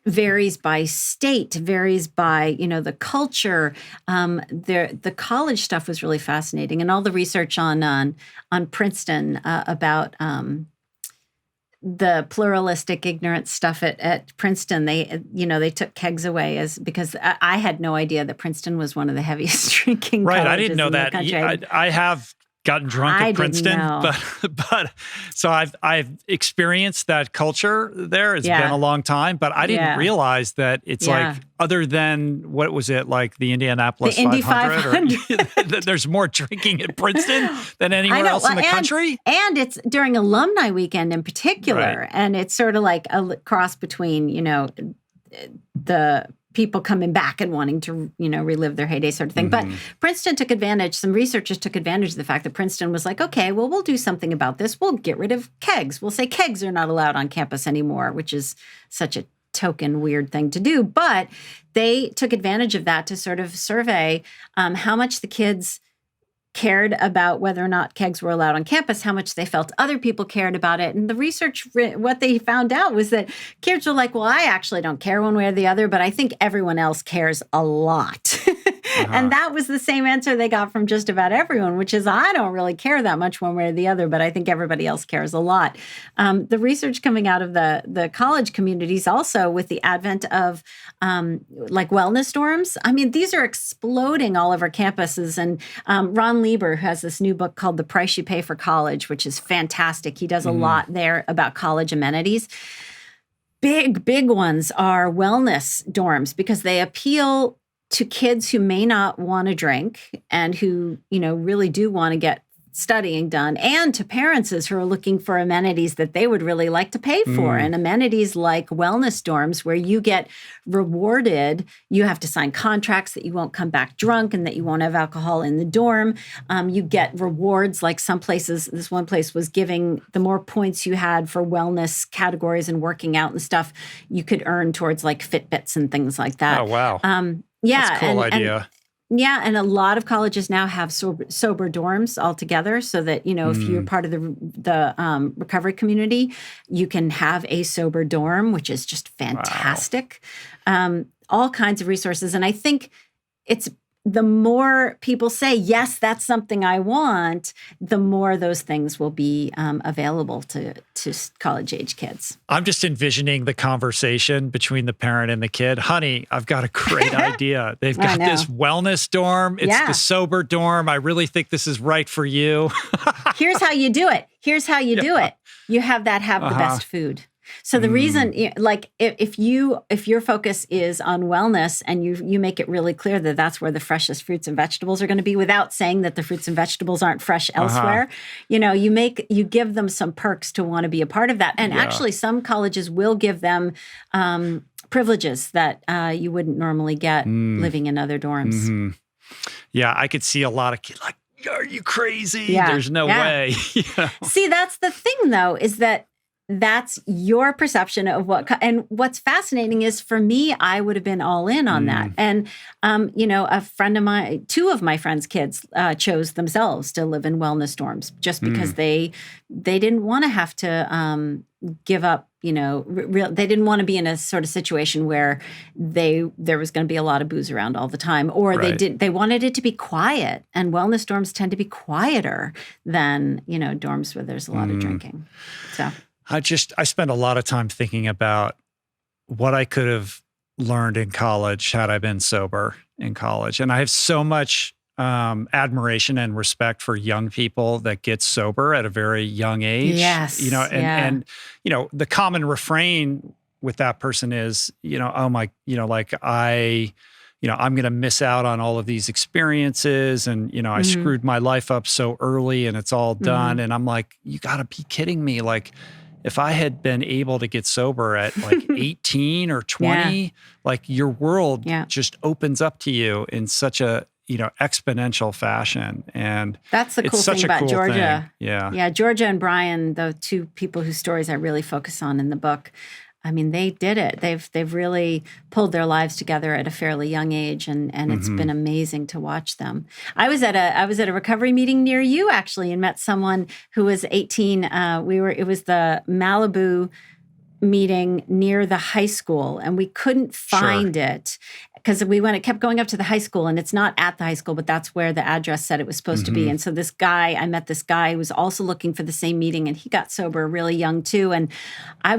varies by state, varies by, the culture. The college stuff was really fascinating. And all the research on Princeton about the pluralistic ignorance stuff at Princeton, they took kegs away because I had no idea that Princeton was one of the heaviest drinking colleges I didn't know in that. the country. I have gotten drunk I at didn't Princeton, know. but so I've experienced that culture there. It's Yeah. been a long time, but I didn't Yeah. realize that it's Yeah. like, other than, what was it, like the Indianapolis The Indy 500? Or, there's more drinking at Princeton than anywhere else in the country. And it's during alumni weekend in particular. Right. And it's sort of like a cross between, the people coming back and wanting to, relive their heyday sort of thing. But Princeton took advantage, some researchers took advantage of the fact that Princeton was like, okay, well, we'll do something about this. We'll get rid of kegs. We'll say kegs are not allowed on campus anymore, which is such a token weird thing to do. But they took advantage of that to sort of survey how much the kids cared about whether or not kegs were allowed on campus, how much they felt other people cared about it. And the research, what they found out was that kids were like, well, I actually don't care one way or the other, but I think everyone else cares a lot. And that was the same answer they got from just about everyone, which is, I don't really care that much one way or the other, but I think everybody else cares a lot. The research coming out of the college communities also, with the advent of like wellness dorms. I mean, these are exploding all over campuses. And Ron Lieber has this new book called The Price You Pay for College, which is fantastic. He does a lot there about college amenities. Big ones are wellness dorms, because they appeal to kids who may not want to drink and who, really do want to get studying done, and to parents who are looking for amenities that they would really like to pay for. And amenities like wellness dorms, where you get rewarded. You have to sign contracts that you won't come back drunk and that you won't have alcohol in the dorm. You get rewards, like some places, this one place was giving, the more points you had for wellness categories and working out and stuff, you could earn towards like Fitbits and things like that. Oh, wow. Yeah. That's a cool idea. And a lot of colleges now have sober dorms altogether, so that, if you're part of the recovery community, you can have a sober dorm, which is just fantastic. Wow. All kinds of resources. And I think it's, the more people say, yes, that's something I want, the more those things will be available to college-age kids. I'm just envisioning the conversation between the parent and the kid. Honey, I've got a great idea. They've got this wellness dorm. It's the sober dorm. I really think this is right for you. Here's how you do it. Here's how you do it. You have the best food. So the reason, like, if your focus is on wellness and you make it really clear that that's where the freshest fruits and vegetables are going to be, without saying that the fruits and vegetables aren't fresh elsewhere, you give them some perks to want to be a part of that. And actually, some colleges will give them privileges that you wouldn't normally get living in other dorms. Yeah, I could see a lot of kids like, are you crazy? Yeah. There's no way. See, that's the thing, though, is that that's your perception of and what's fascinating is, for me, I would have been all in on that. And, a friend of mine, two of my friends' kids chose themselves to live in wellness dorms just because they didn't want to have to give up, they didn't want to be in a sort of situation where there was going to be a lot of booze around all the time, or they wanted it to be quiet, and wellness dorms tend to be quieter than, dorms where there's a lot of drinking. So I spent a lot of time thinking about what I could have learned in college had I been sober in college. And I have so much admiration and respect for young people that get sober at a very young age. Yes. And the common refrain with that person is, oh my, I'm going to miss out on all of these experiences. And, I screwed my life up so early and it's all done. And I'm like, you got to be kidding me. Like, if I had been able to get sober at like 18 or 20, like your world just opens up to you in such a, exponential fashion. And that's the cool thing about Georgia. Thing. Yeah. Yeah. Georgia and Brian, the two people whose stories I really focus on in the book, I mean, they did it. They've really pulled their lives together at a fairly young age, and it's been amazing to watch them. I was at a recovery meeting near you, actually, and met someone who was 18. It was the Malibu meeting near the high school, and we couldn't find it because it kept going up to the high school, and it's not at the high school, but that's where the address said it was supposed to be. And so I met this guy who was also looking for the same meeting, and he got sober really young too. And I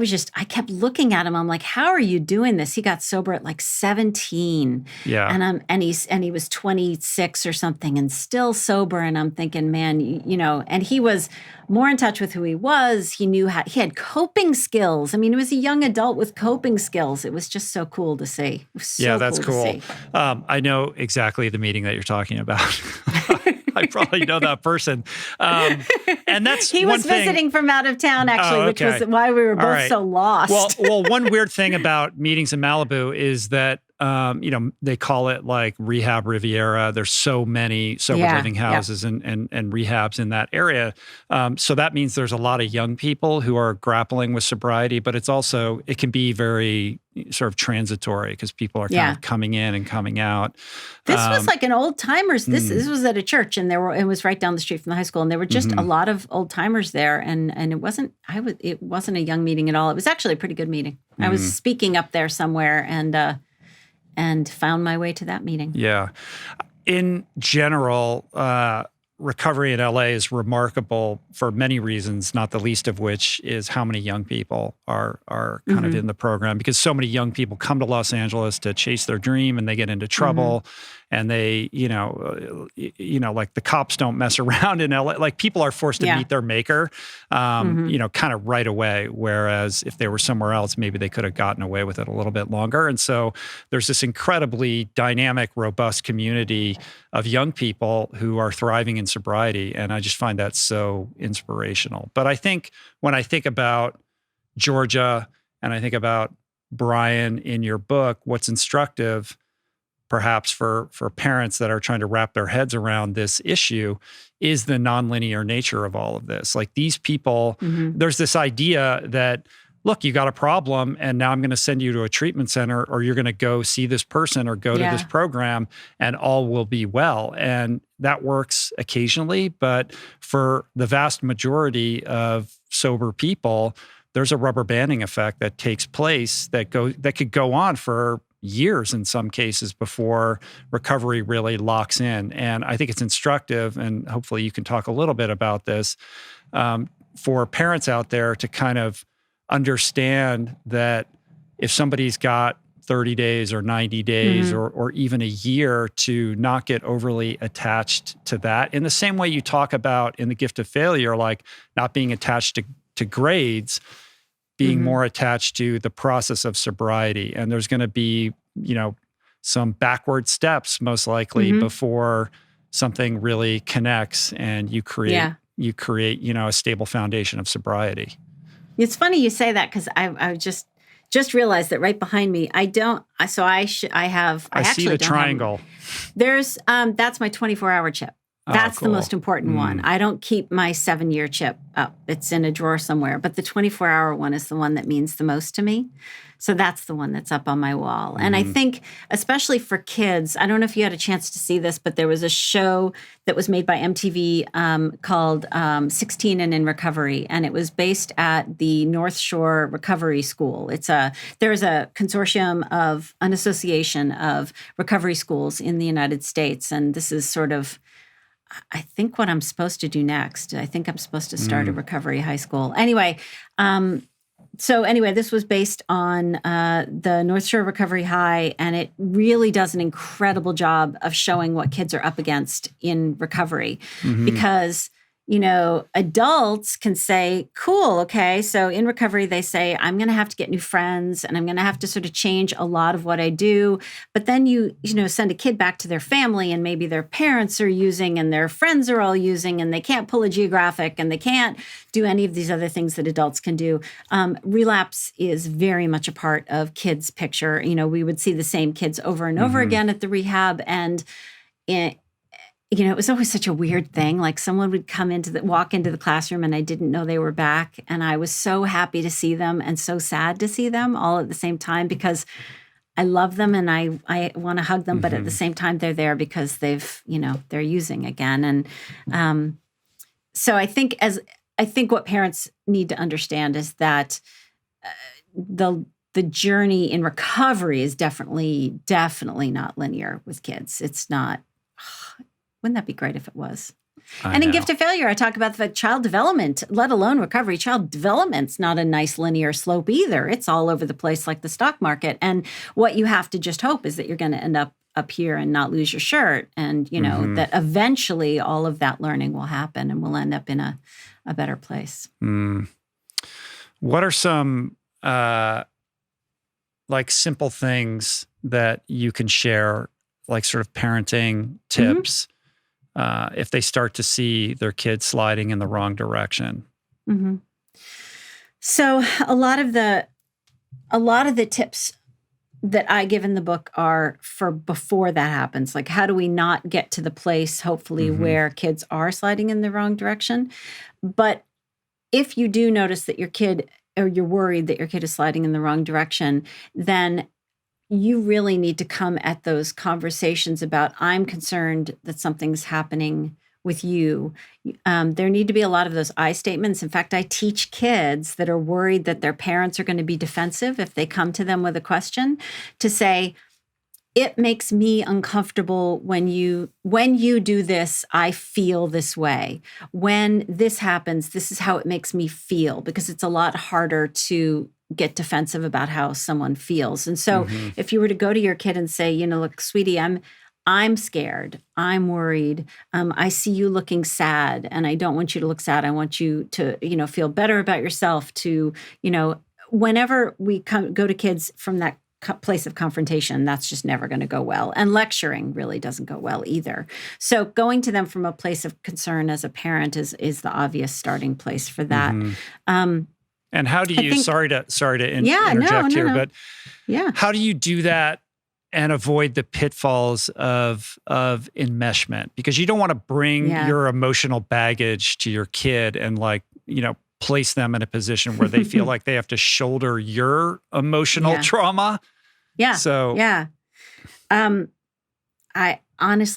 kept looking at him. I'm like, how are you doing this? He got sober at like 17. Yeah. And he was 26 or something and still sober. And I'm thinking, man, and he was more in touch with who he was. He knew he had coping skills. I mean, he was a young adult with coping skills. It was just so cool to see. It was so that's cool. I know exactly the meeting that you're talking about. I probably know that person. And that's he was visiting from out of town, actually, which was why we were both so lost. Well, one weird thing about meetings in Malibu is that they call it like Rehab Riviera. There's so many sober living houses and rehabs in that area. So that means there's a lot of young people who are grappling with sobriety, but it can be very sort of transitory because people are kind of coming in and coming out. This was like an old timers. This was at a church, and it was right down the street from the high school, and there were just a lot of old timers there. And it wasn't a young meeting at all. It was actually a pretty good meeting. I was speaking up there somewhere, and found my way to that meeting. Yeah. In general, recovery in LA is remarkable for many reasons, not the least of which is how many young people are kind of in the program, because so many young people come to Los Angeles to chase their dream and they get into trouble. And they, like the cops don't mess around in LA. Like people are forced to meet their maker, kind of right away. Whereas if they were somewhere else, maybe they could have gotten away with it a little bit longer. And so there's this incredibly dynamic, robust community of young people who are thriving in sobriety. And I just find that so inspirational. But I think when I think about Georgia and I think about Brian in your book, what's instructive perhaps for parents that are trying to wrap their heads around this issue is the nonlinear nature of all of this. Like these people, there's this idea that, look, you got a problem and now I'm going to send you to a treatment center, or you're going to go see this person or go to this program and all will be well. And that works occasionally, but for the vast majority of sober people, there's a rubber banding effect that takes place that could go on for years in some cases before recovery really locks in. And I think it's instructive, and hopefully you can talk a little bit about this, for parents out there to kind of understand that if somebody's got 30 days or 90 days or even a year, to not get overly attached to that. In the same way you talk about in The Gift of Failure, like not being attached to grades, being more attached to the process of sobriety. And there's going to be, some backward steps most likely before something really connects and you create, a stable foundation of sobriety. It's funny you say that, because I just realized that right behind me, I see the triangle. There's, that's my 24-hour chip. That's the most important one. I don't keep my 7-year chip up. It's in a drawer somewhere. But the 24-hour one is the one that means the most to me. So that's the one that's up on my wall. And I think, especially for kids, I don't know if you had a chance to see this, but there was a show that was made by MTV called 16 and in Recovery. And it was based at the North Shore Recovery School. There's a consortium of an association of recovery schools in the United States. And this is sort of, I think, what I'm supposed to do next. I think I'm supposed to start a recovery high school. Anyway, this was based on the North Shore Recovery High, and it really does an incredible job of showing what kids are up against in recovery. Because adults can say, cool, okay, so in recovery, they say, I'm going to have to get new friends and I'm going to have to sort of change a lot of what I do. But then you send a kid back to their family and maybe their parents are using and their friends are all using and they can't pull a geographic and they can't do any of these other things that adults can do. Relapse is very much a part of kids' picture. We would see the same kids over and over again at the rehab, and it was always such a weird thing. Like someone would walk into the classroom and I didn't know they were back. And I was so happy to see them and so sad to see them all at the same time, because I love them and I want to hug them. But at the same time, they're there because they're using again. And so I think what parents need to understand is that the journey in recovery is definitely not linear with kids. It's not. Wouldn't that be great if it was? And in Gift of Failure, I talk about the child development, let alone recovery. Child development's not a nice linear slope either. It's all over the place like the stock market. And what you have to just hope is that you're going to end up here and not lose your shirt. And, you know, that eventually all of that learning will happen and we'll end up in a better place. What are some like simple things that you can share, like sort of parenting tips, if they start to see their kids sliding in the wrong direction? So a lot of the tips that I give in the book are for before that happens. Like, how do we not get to the place, hopefully, where kids are sliding in the wrong direction? But if you do notice that your kid, or you're worried that your kid is sliding in the wrong direction, then you really need to come at those conversations about, I'm concerned that something's happening with you. There need to be a lot of those I statements. In fact, I teach kids that are worried that their parents are going to be defensive if they come to them with a question, to say, it makes me uncomfortable when you do this, I feel this way. When this happens, this is how it makes me feel, because it's a lot harder to get defensive about how someone feels. And so if you were to go to your kid and say, you know, look, sweetie, I'm scared. I'm worried. I see you looking sad, and I don't want you to look sad. I want you to, you know, feel better about yourself. To, you know, whenever we go to kids from that place of confrontation, that's just never going to go well. And lecturing really doesn't go well either. So going to them from a place of concern as a parent is the obvious starting place for that. And how do you? Sorry to interject here, but how do you do that and avoid the pitfalls of enmeshment? Because you don't want to bring your emotional baggage to your kid and, like, you know, place them in a position where they feel like they have to shoulder your emotional trauma.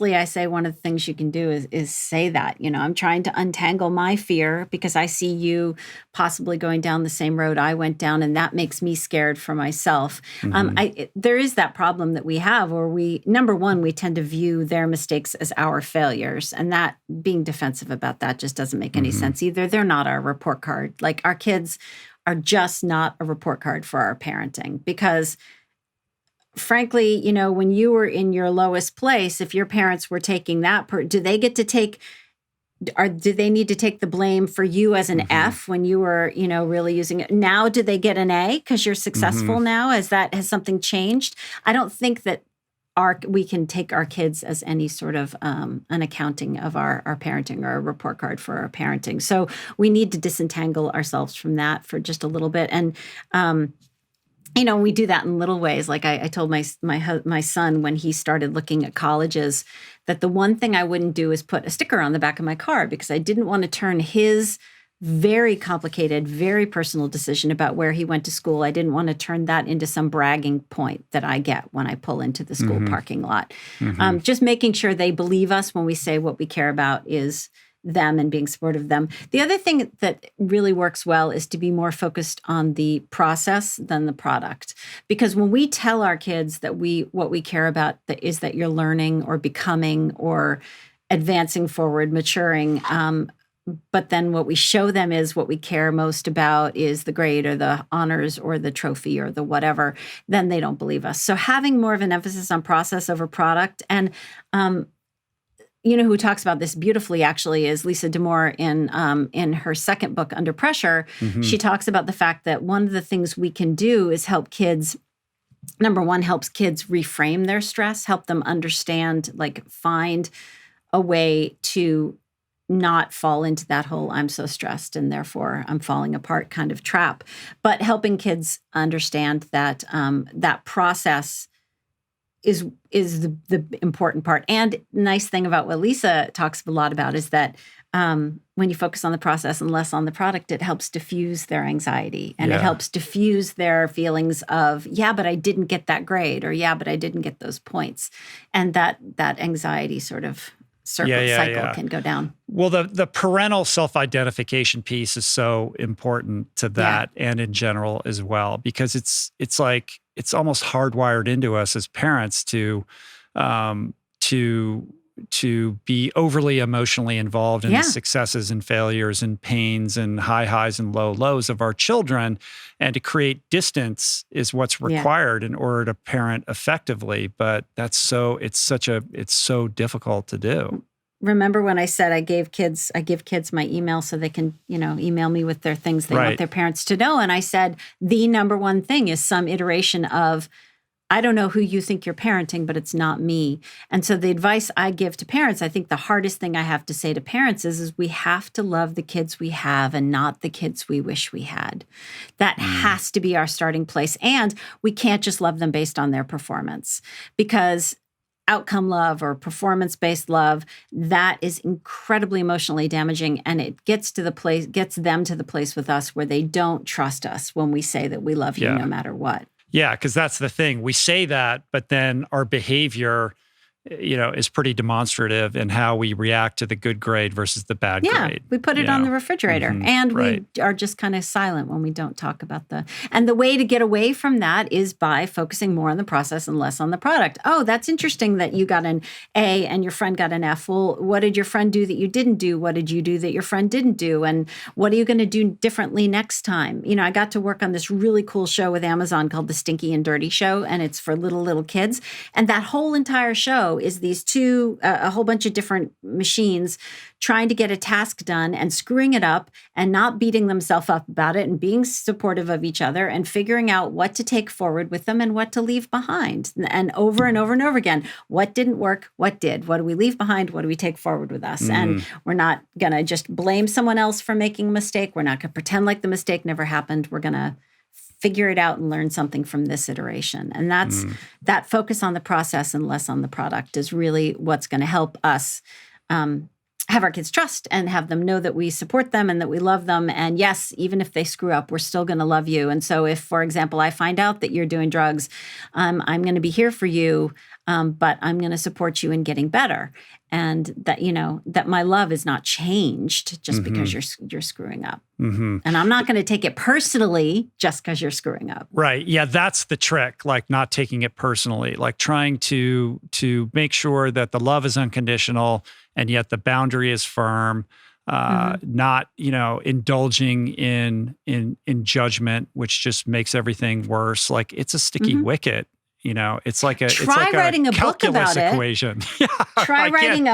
I say one of the things you can do is say that, you know, I'm trying to untangle my fear because I see you possibly going down the same road I went down, and that makes me scared for myself. There is that problem that we have where number one, we tend to view their mistakes as our failures, and that being defensive about that just doesn't make any sense either. They're not our report card. Like, our kids are just not a report card for our parenting, because frankly, you know, when you were in your lowest place, if your parents were taking that, do they need to take the blame for you as an F when you were, you know, really using it? Now, do they get an A because you're successful now? Has something changed? I don't think that we can take our kids as any sort of an accounting of our parenting, or a report card for our parenting. So we need to disentangle ourselves from that for just a little bit. And, you know, we do that in little ways. Like I told my son when he started looking at colleges that the one thing I wouldn't do is put a sticker on the back of my car, because I didn't want to turn his very complicated, very personal decision about where he went to school. I didn't want to turn that into some bragging point that I get when I pull into the school parking lot. Just making sure they believe us when we say what we care about is them and being supportive of them. The other thing that really works well is to be more focused on the process than the product. Because when we tell our kids that what we care about is that you're learning or becoming or advancing forward, maturing, but then what we show them is what we care most about is the grade or the honors or the trophy or the whatever, then they don't believe us. So having more of an emphasis on process over product. And you know who talks about this beautifully, actually, is Lisa Damour in her second book, Under Pressure. She talks about the fact that one of the things we can do is help kids. Number one, helps kids reframe their stress, help them understand, like, find a way to not fall into that whole I'm so stressed and therefore I'm falling apart kind of trap. But helping kids understand that that process is the important part. And nice thing about what Lisa talks a lot about is that when you focus on the process and less on the product, it helps diffuse their anxiety, and it helps diffuse their feelings of, yeah, but I didn't get that grade, or yeah, but I didn't get those points. And that anxiety sort of cycle can go down. Well, the parental self-identification piece is so important to that and in general as well, because it's like it's almost hardwired into us as parents to be overly emotionally involved in the successes and failures and pains and high highs and low lows of our children, and to create distance is what's required in order to parent effectively. But it's so difficult to do. Remember when I said I give kids my email so they can, email me with their things they want their parents to know. And I said, the number one thing is some iteration of, I don't know who you think you're parenting, but it's not me. And so the advice I give to parents, I think the hardest thing I have to say to parents is we have to love the kids we have and not the kids we wish we had. That has to be our starting place. And we can't just love them based on their performance, because outcome love or performance-based love, that is incredibly emotionally damaging, and it gets them to the place with us where they don't trust us when we say that we love you no matter what. Yeah, because that's the thing. We say that, but then our behavior, is pretty demonstrative in how we react to the good grade versus the bad grade. Yeah, we put it on the refrigerator, and we are just kind of silent when we don't talk about and the way to get away from that is by focusing more on the process and less on the product. Oh, that's interesting that you got an A and your friend got an F. Well, what did your friend do that you didn't do? What did you do that your friend didn't do? And what are you going to do differently next time? I got to work on this really cool show with Amazon called The Stinky and Dirty Show, and it's for little kids. And that whole entire show is these a whole bunch of different machines trying to get a task done and screwing it up and not beating themselves up about it and being supportive of each other and figuring out what to take forward with them and what to leave behind. And over and over and over again, what didn't work, what did? What do we leave behind? What do we take forward with us? And we're not going to just blame someone else for making a mistake. We're not going to pretend like the mistake never happened. We're going to figure it out and learn something from this iteration. And that's that focus on the process and less on the product is really what's going to help us have our kids trust and have them know that we support them and that we love them. And yes, even if they screw up, we're still going to love you. And so if, for example, I find out that you're doing drugs, I'm going to be here for you, but I'm going to support you in getting better. And that, that my love is not changed just because you're screwing up. And I'm not going to take it personally just because you're screwing up. Right. Yeah, that's the trick, like not taking it personally, like trying to make sure that the love is unconditional and yet the boundary is firm, not, indulging in judgment, which just makes everything worse. Like it's a sticky wicket. It's like a writing a book about equation. Try writing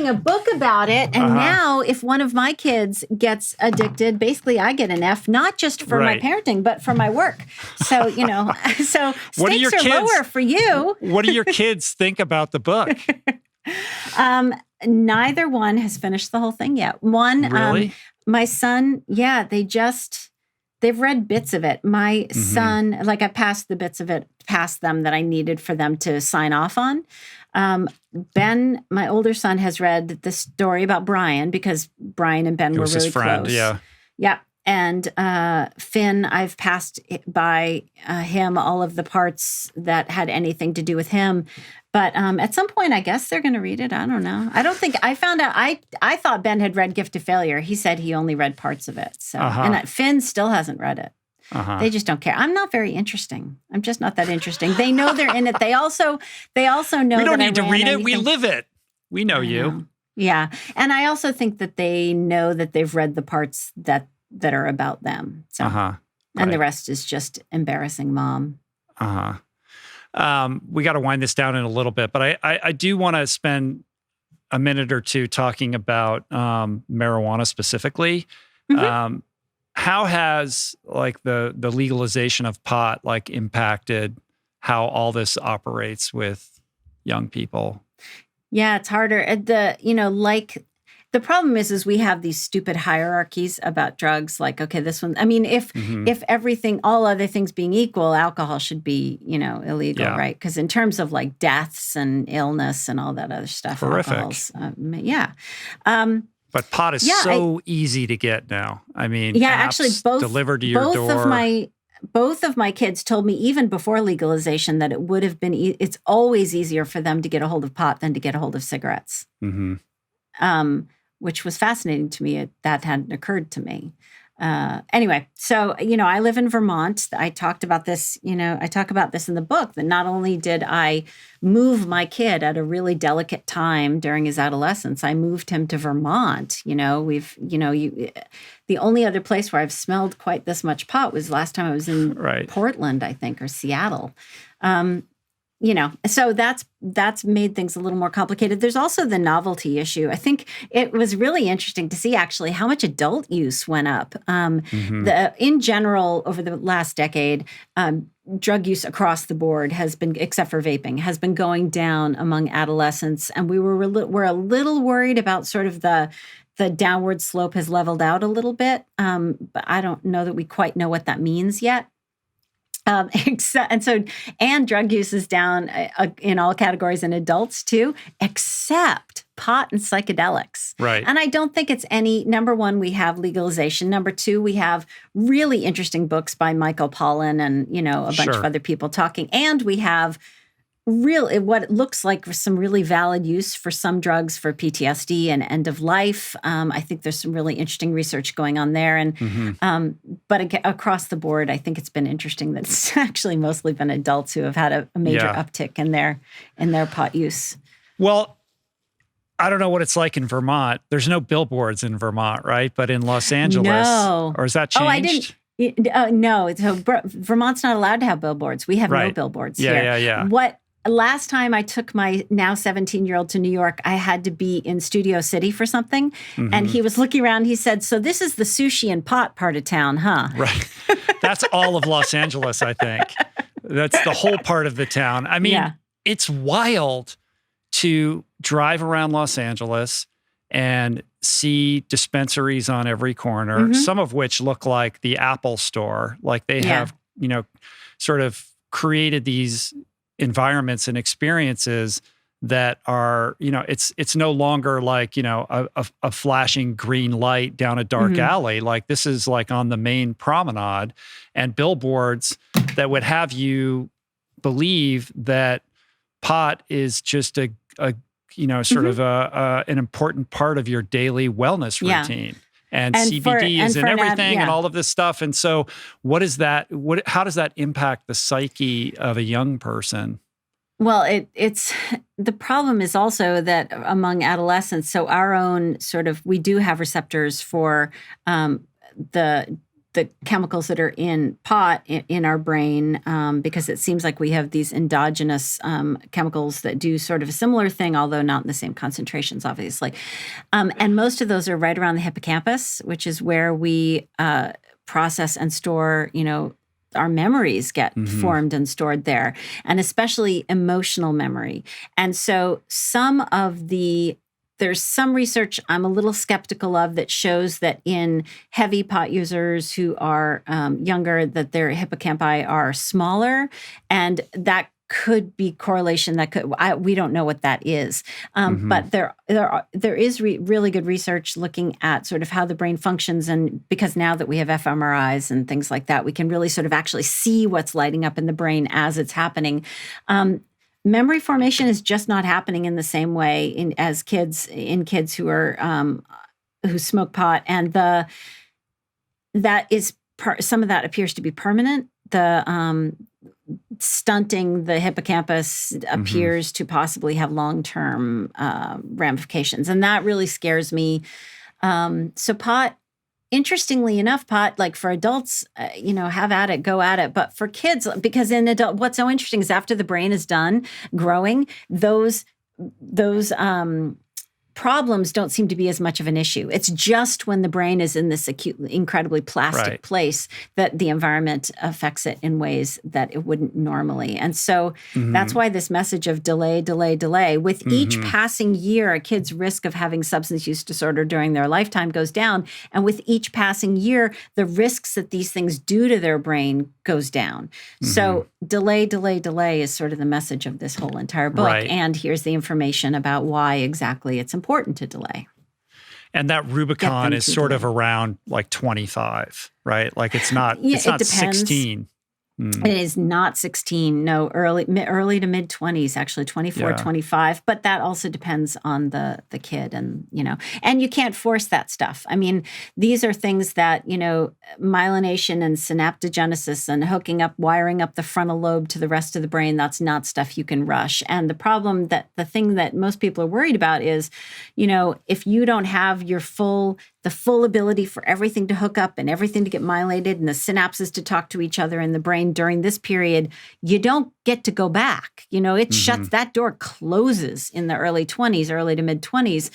a book about it. And now if one of my kids gets addicted, basically I get an F, not just for my parenting, but for my work. So, so stakes are lower for you. What do your kids think about the book? Neither one has finished the whole thing yet. One, really? My son, they've read bits of it. My son, I passed the bits of it past them that I needed for them to sign off on. Ben, my older son, has read the story about Brian because Brian and Ben were really friend, close. Yeah. Yeah. And Finn, I've passed by him all of the parts that had anything to do with him. But at some point, I guess they're going to read it. I don't know. I found out, I thought Ben had read Gift of Failure. He said he only read parts of it. So, and Finn still hasn't read it. They just don't care. I'm not very interesting. I'm just not that interesting. They know they're in it. They also know we don't that need to read it. We live it. We know you. Yeah. And I also think that they know that they've read the parts that are about them. So, and the rest is just embarrassing mom. We got to wind this down in a little bit, but I do want to spend a minute or two talking about marijuana specifically. How has the legalization of pot impacted how all this operates with young people? Yeah, it's harder. The problem is we have these stupid hierarchies about drugs. Like, okay, this one, if everything, all other things being equal, alcohol should be, illegal, right? Because in terms of deaths and illness and all that other stuff. Horrific. But pot is so easy to get now. Actually, both delivered to your door. both of my kids told me even before legalization that it would have been, it's always easier for them to get a hold of pot than to get a hold of cigarettes, which was fascinating to me. That hadn't occurred to me. Anyway, so, I live in Vermont. I talked about this, I talk about this in the book, that not only did I move my kid at a really delicate time during his adolescence, I moved him to Vermont. The only other place where I've smelled quite this much pot was last time I was in Portland, I think, or Seattle. So that's made things a little more complicated. There's also the novelty issue. I think it was really interesting to see actually how much adult use went up. In general, over the last decade, drug use across the board has been, except for vaping, has been going down among adolescents. And we're a little worried about sort of the downward slope has leveled out a little bit. But I don't know that we quite know what that means yet. And drug use is down in all categories in adults too, except pot and psychedelics. Right. And I don't think it's number one, we have legalization. Number two, we have really interesting books by Michael Pollan and, a bunch of other people talking. And we have what it looks like some really valid use for some drugs for PTSD and end of life. I think there's some really interesting research going on there. And but across the board, I think it's been interesting that it's actually mostly been adults who have had a major uptick in their pot use. Well, I don't know what it's like in Vermont. There's no billboards in Vermont, right? But in Los Angeles, or has that changed? Oh, I didn't. No, so Vermont's not allowed to have billboards. We have no billboards here. Yeah. Last time I took my now 17-year-old to New York, I had to be in Studio City for something. And he was looking around. He said, "So this is the sushi and pot part of town, huh?" Right. That's all of Los Angeles, I think. That's the whole part of the town. I mean, it's wild to drive around Los Angeles and see dispensaries on every corner, some of which look like the Apple store. Like they have, sort of created these environments and experiences that are, it's no longer like, a flashing green light down a dark alley. Like this is like on the main promenade, and billboards that would have you believe that pot is just a sort of an important part of your daily wellness routine. And CBD is in everything and all of this stuff. And so how does that impact the psyche of a young person? Well, it's the problem is also that among adolescents, so our own we do have receptors for the chemicals that are in pot in our brain, because it seems like we have these endogenous chemicals that do sort of a similar thing, although not in the same concentrations, obviously. And most of those are right around the hippocampus, which is where we process and store, our memories get formed and stored there, and especially emotional memory. And so there's some research I'm a little skeptical of that shows that in heavy pot users who are younger, that their hippocampi are smaller, and that could be correlation. We don't know what that is, but there is really good research looking at sort of how the brain functions, and because now that we have fMRIs and things like that, we can really sort of actually see what's lighting up in the brain as it's happening. Memory formation is just not happening in the same way in kids who are who smoke pot, and some of that appears to be permanent. The stunting the hippocampus appears to possibly have long-term ramifications, and that really scares me. So pot. Interestingly enough, pot, like for adults, have at it, go at it. But for kids, because what's so interesting is after the brain is done growing, those problems don't seem to be as much of an issue. It's just when the brain is in this acute, incredibly plastic place that the environment affects it in ways that it wouldn't normally. And so that's why this message of delay, delay, delay. With each passing year, a kid's risk of having substance use disorder during their lifetime goes down. And with each passing year, the risks that these things do to their brain goes down. So delay, delay, delay is sort of the message of this whole entire book. Right. And here's the information about why exactly it's important to delay. And that Rubicon is sort of around like 25, right? Like it's not 16. Mm. It is not 16, no, early to mid 20s, actually 24, Yeah. 25. But that also depends on the kid, and and you can't force that stuff. I mean, these are things that myelination and synaptogenesis and wiring up the frontal lobe to the rest of the brain. That's not stuff you can rush. And the thing that most people are worried about is, if you don't have the full ability for everything to hook up and everything to get myelinated and the synapses to talk to each other in the brain during this period, you don't get to go back. It shuts, that door closes in the early 20s, early to mid 20s.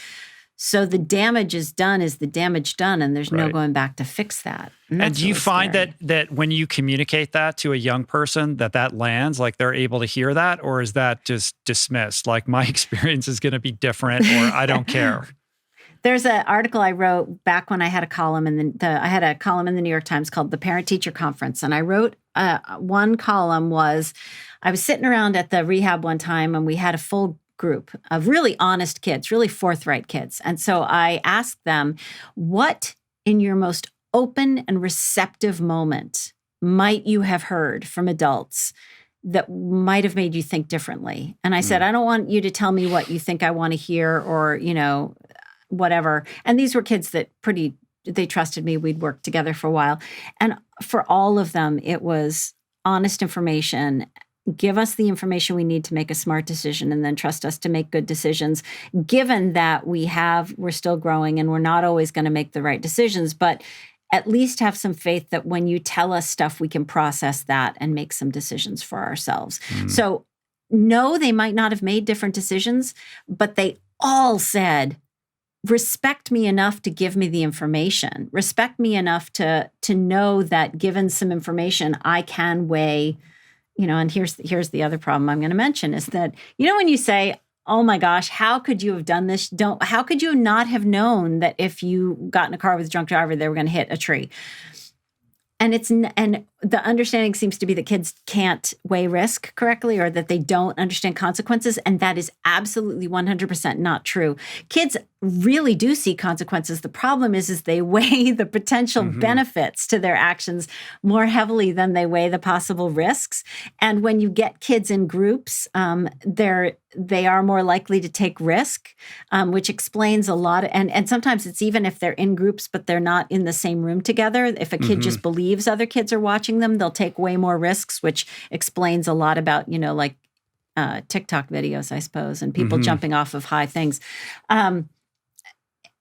So the damage is done, and there's no going back to fix that. And do you really find scary. that when you communicate that to a young person, that lands, like they're able to hear that, or is that just dismissed? Like, my experience is going to be different, or I don't care. There's an article I wrote back when I had a column in the New York Times called The Parent-Teacher Conference. And I wrote one column I was sitting around at the rehab one time, and we had a full group of really honest kids, really forthright kids. And so I asked them, what in your most open and receptive moment might you have heard from adults that might have made you think differently? And I said, I don't want you to tell me what you think I want to hear, or, whatever. And these were kids that they trusted me. We'd worked together for a while. And for all of them, it was honest information. Give us the information we need to make a smart decision, and then trust us to make good decisions, given that we're still growing and we're not always going to make the right decisions, but at least have some faith that when you tell us stuff, we can process that and make some decisions for ourselves. So no, they might not have made different decisions, but they all said, respect me enough to give me the information. Respect me enough to know that given some information, I can weigh, and here's the other problem I'm going to mention is that, when you say, oh my gosh, how could you have done this? How could you not have known that if you got in a car with a drunk driver, they were going to hit a tree? And the understanding seems to be that kids can't weigh risk correctly, or that they don't understand consequences. And that is absolutely 100% not true. Kids really do see consequences. The problem is they weigh the potential benefits to their actions more heavily than they weigh the possible risks. And when you get kids in groups, they are more likely to take risk, which explains a lot. And sometimes it's even if they're in groups, but they're not in the same room together. If a kid just believes other kids are watching them, they'll take way more risks, which explains a lot about, TikTok videos, I suppose, and people jumping off of high things.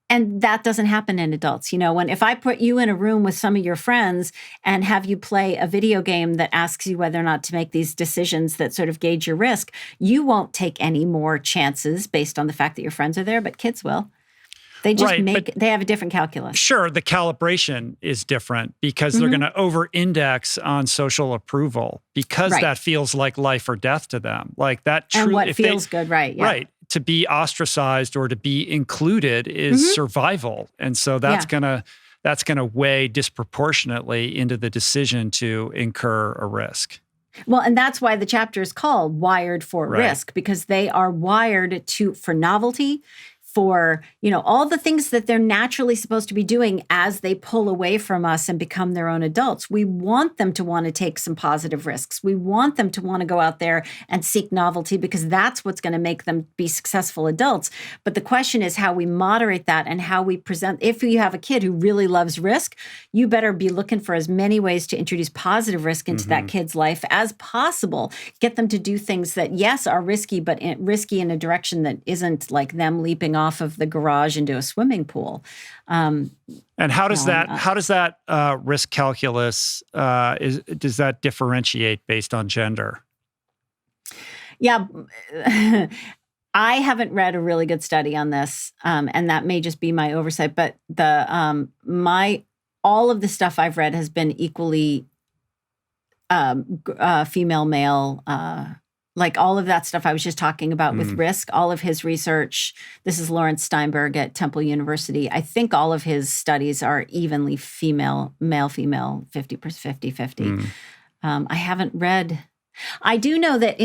And that doesn't happen in adults. If I put you in a room with some of your friends and have you play a video game that asks you whether or not to make these decisions that sort of gauge your risk, you won't take any more chances based on the fact that your friends are there, but kids will. They just they have a different calculus. Sure, the calibration is different because they're going to over-index on social approval because that feels like life or death to them. Like that and what feels good, right? Yeah. Right. To be ostracized or to be included is survival. And so that's gonna weigh disproportionately into the decision to incur a risk. Well, and that's why the chapter is called Wired for Risk, because they are wired for novelty, for, all the things that they're naturally supposed to be doing as they pull away from us and become their own adults. We want them to want to take some positive risks. We want them to want to go out there and seek novelty because that's what's going to make them be successful adults. But the question is how we moderate that and how we present. If you have a kid who really loves risk, you better be looking for as many ways to introduce positive risk into that kid's life as possible. Get them to do things that, yes, are risky, but risky in a direction that isn't like them leaping off of the garage into a swimming pool. And how does that risk calculus does that differentiate based on gender? Yeah, I haven't read a really good study on this, and that may just be my oversight. But all of the stuff I've read has been equally female, male. Like all of that stuff I was just talking about with risk, all of his research, this is Lawrence Steinberg at Temple University. I think all of his studies are evenly female, male, female, 50%, 50-50. I haven't read, I do know that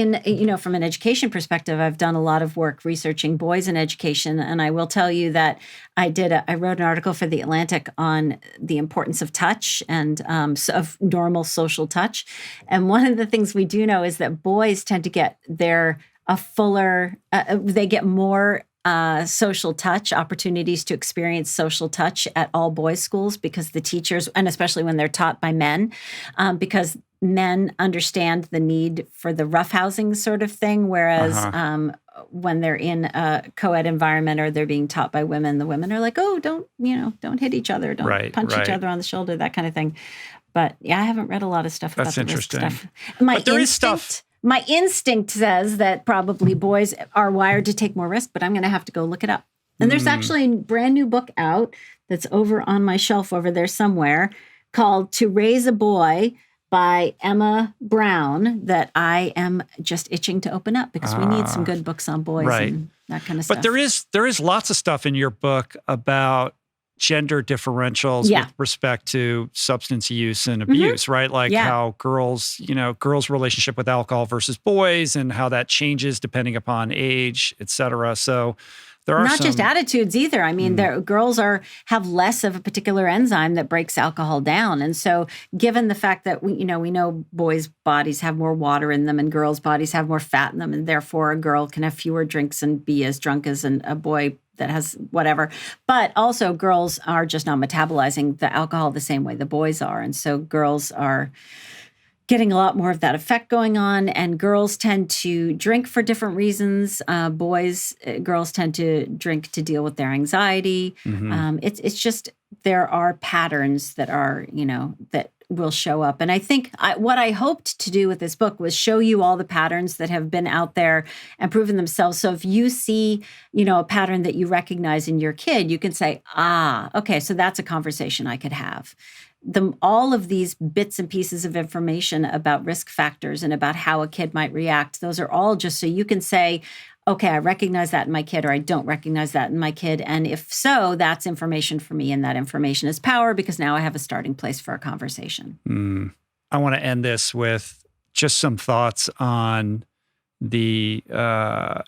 from an education perspective, I've done a lot of work researching boys in education. And I will tell you that I wrote an article for The Atlantic on the importance of touch and of normal social touch. And one of the things we do know is that boys tend to get they get more social touch opportunities to experience social touch at all boys schools because the teachers, and especially when they're taught by men, because men understand the need for the roughhousing sort of thing, whereas when they're in a co-ed environment or they're being taught by women, the women are like, oh, don't hit each other, don't punch each other on the shoulder, that kind of thing. But yeah, I haven't read a lot of stuff about the risk stuff. But there is stuff. My instinct says that probably boys are wired to take more risk, but I'm going to have to go look it up. And there's actually a brand new book out that's over on my shelf over there somewhere called To Raise a Boy by Emma Brown that I am just itching to open up because we need some good books on boys and that kind of stuff. But there is lots of stuff in your book about gender differentials with respect to substance use and abuse, right? Like how girls' relationship with alcohol versus boys and how that changes depending upon age, et cetera. So there are not just attitudes either. I mean, girls have less of a particular enzyme that breaks alcohol down. And so given the fact that we know boys' bodies have more water in them and girls' bodies have more fat in them, and therefore a girl can have fewer drinks and be as drunk as a boy that has whatever. But also girls are just not metabolizing the alcohol the same way the boys are. And so girls are getting a lot more of that effect going on, and girls tend to drink for different reasons. Girls tend to drink to deal with their anxiety. It's just there are patterns that are, that will show up. And I think what I hoped to do with this book was show you all the patterns that have been out there and proven themselves. So if you see, a pattern that you recognize in your kid, you can say, okay, so that's a conversation I could have. All of these bits and pieces of information about risk factors and about how a kid might react, those are all just so you can say, okay, I recognize that in my kid, or I don't recognize that in my kid. And if so, that's information for me, and that information is power because now I have a starting place for a conversation. I want to end this with just some thoughts on the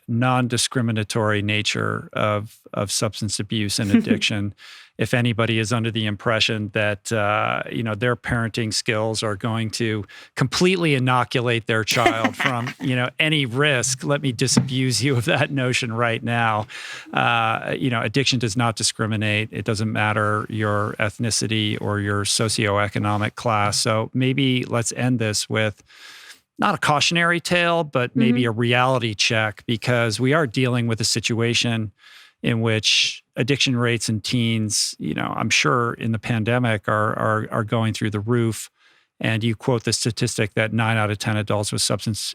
non-discriminatory nature of substance abuse and addiction. If anybody is under the impression that their parenting skills are going to completely inoculate their child from any risk, let me disabuse you of that notion right now. Addiction does not discriminate. It doesn't matter your ethnicity or your socioeconomic class. So maybe let's end this with not a cautionary tale, but maybe a reality check, because we are dealing with a situation in which addiction rates in teens, I'm sure in the pandemic are going through the roof. And you quote the statistic that 9 out of 10 adults with substance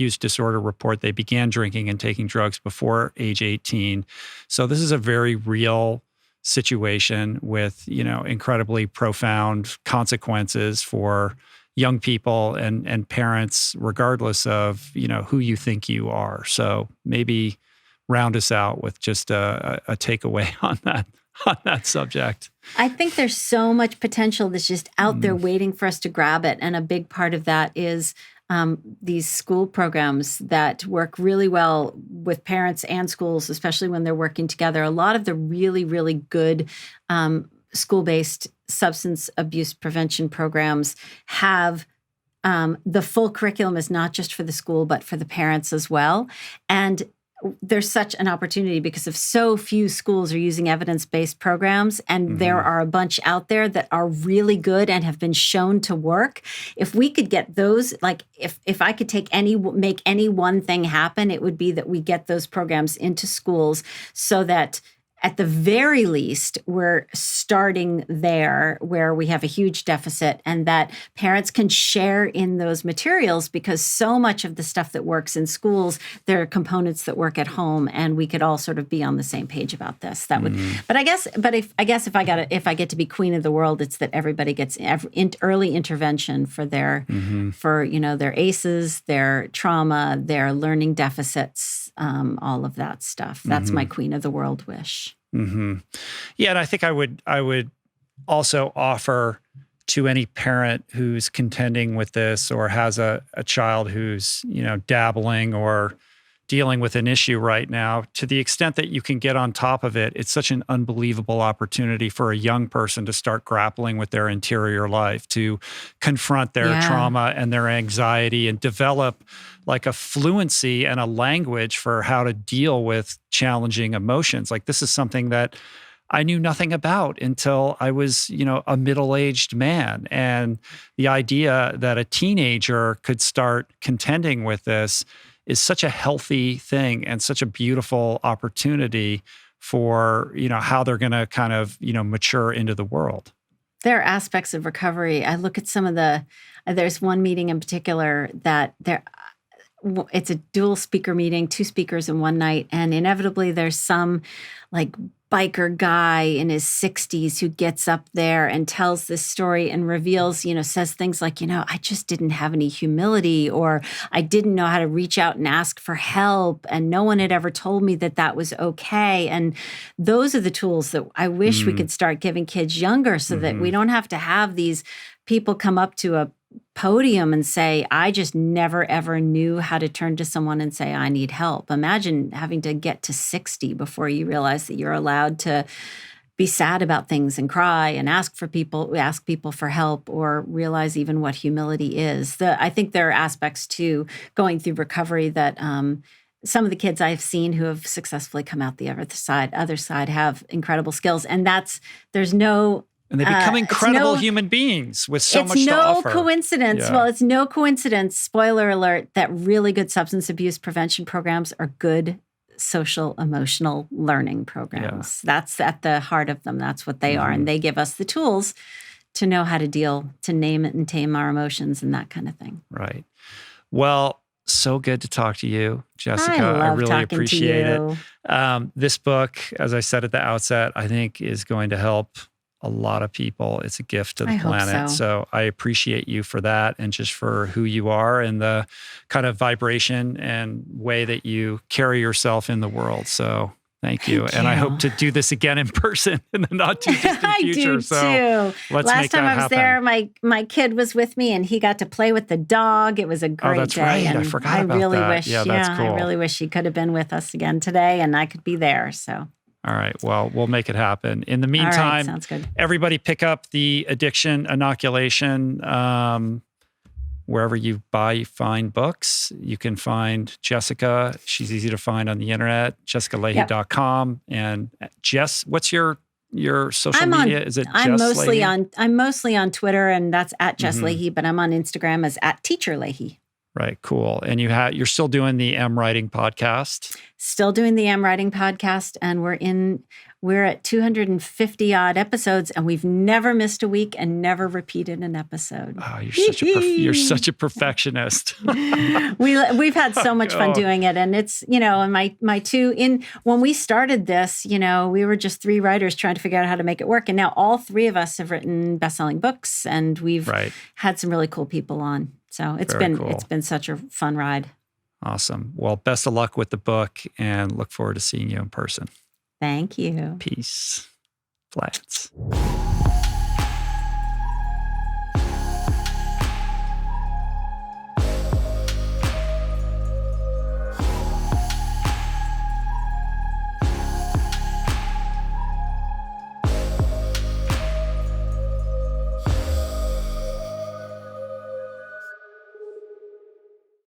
use disorder report they began drinking and taking drugs before age 18. So this is a very real situation with, incredibly profound consequences for young people and parents, regardless of, who you think you are. So maybe round us out with just a takeaway on that subject. I think there's so much potential that's just out there waiting for us to grab it. And a big part of that is these school programs that work really well with parents and schools, especially when they're working together. A lot of the really, really good school-based substance abuse prevention programs have the full curriculum is not just for the school, but for the parents as well. And there's such an opportunity because of so few schools are using evidence-based programs, and there are a bunch out there that are really good and have been shown to work. If we could get those, like if I could make any one thing happen, it would be that we get those programs into schools so that at the very least, we're starting there where we have a huge deficit, and that parents can share in those materials, because so much of the stuff that works in schools, there are components that work at home, and we could all sort of be on the same page about this. That would, but if I get to be queen of the world, it's that everybody gets early intervention for their their ACEs, their trauma, their learning deficits, all of that stuff. That's my queen of the world wish. Yeah, and I think I would also offer to any parent who's contending with this or has a child who's, dabbling or dealing with an issue right now, to the extent that you can get on top of it, it's such an unbelievable opportunity for a young person to start grappling with their interior life, to confront their trauma and their anxiety and develop like a fluency and a language for how to deal with challenging emotions. Like this is something that I knew nothing about until I was, a middle-aged man. And the idea that a teenager could start contending with this is such a healthy thing and such a beautiful opportunity for, how they're going to kind of, mature into the world. There are aspects of recovery. I look at some of there's one meeting in particular that it's a dual speaker meeting, 2 speakers in one night. And inevitably there's some like biker guy in his 60s who gets up there and tells this story and reveals, says things like, I just didn't have any humility, or I didn't know how to reach out and ask for help. And no one had ever told me that that was okay. And those are the tools that I wish we could start giving kids younger so that we don't have to have these people come up to a podium and say, I just never, ever knew how to turn to someone and say, I need help. Imagine having to get to 60 before you realize that you're allowed to be sad about things and cry and ask people for help, or realize even what humility is. I think there are aspects to going through recovery that some of the kids I've seen who have successfully come out the other side have incredible skills. And there's no And they become incredible human beings with so much to offer. It's no coincidence. Yeah. Well, it's no coincidence, spoiler alert, that really good substance abuse prevention programs are good social emotional learning programs. Yeah. That's at the heart of them. That's what they are. And they give us the tools to know how to to name it and tame our emotions and that kind of thing. Right. Well, so good to talk to you, Jessica. I really appreciate it. This book, as I said at the outset, I think is going to help a lot of people. It's a gift to the planet. So I appreciate you for that, and just for who you are and the kind of vibration and way that you carry yourself in the world. So thank you. And I hope to do this again in person in the not too distant future. I do too. Last time I was there, my kid was with me and he got to play with the dog. It was a great day. That's right. And I forgot about that. That's cool. I really wish he could have been with us again today and I could be there. So. All right. Well, we'll make it happen. In the meantime, sounds good. Everybody pick up the Addiction Inoculation wherever you find books. You can find Jessica. She's easy to find on the internet, jessicaleahy.com. And Jess, what's your social media? Is it I'm Jess mostly Leahy? I'm mostly on Twitter, and that's at Jess Leahy, but I'm on Instagram as @TeacherLeahy. Right, cool. And you're still doing the M Writing podcast? Still doing the M Writing podcast, and we're at 250 odd episodes, and we've never missed a week and never repeated an episode. Oh, you're such a perfectionist. We've had so much fun doing it, and it's and when we started this, we were just 3 writers trying to figure out how to make it work, and now all 3 of us have written best-selling books, and we've had some really cool people on. So it's been such a fun ride. Awesome. Well, best of luck with the book, and look forward to seeing you in person. Thank you. Peace. Flats.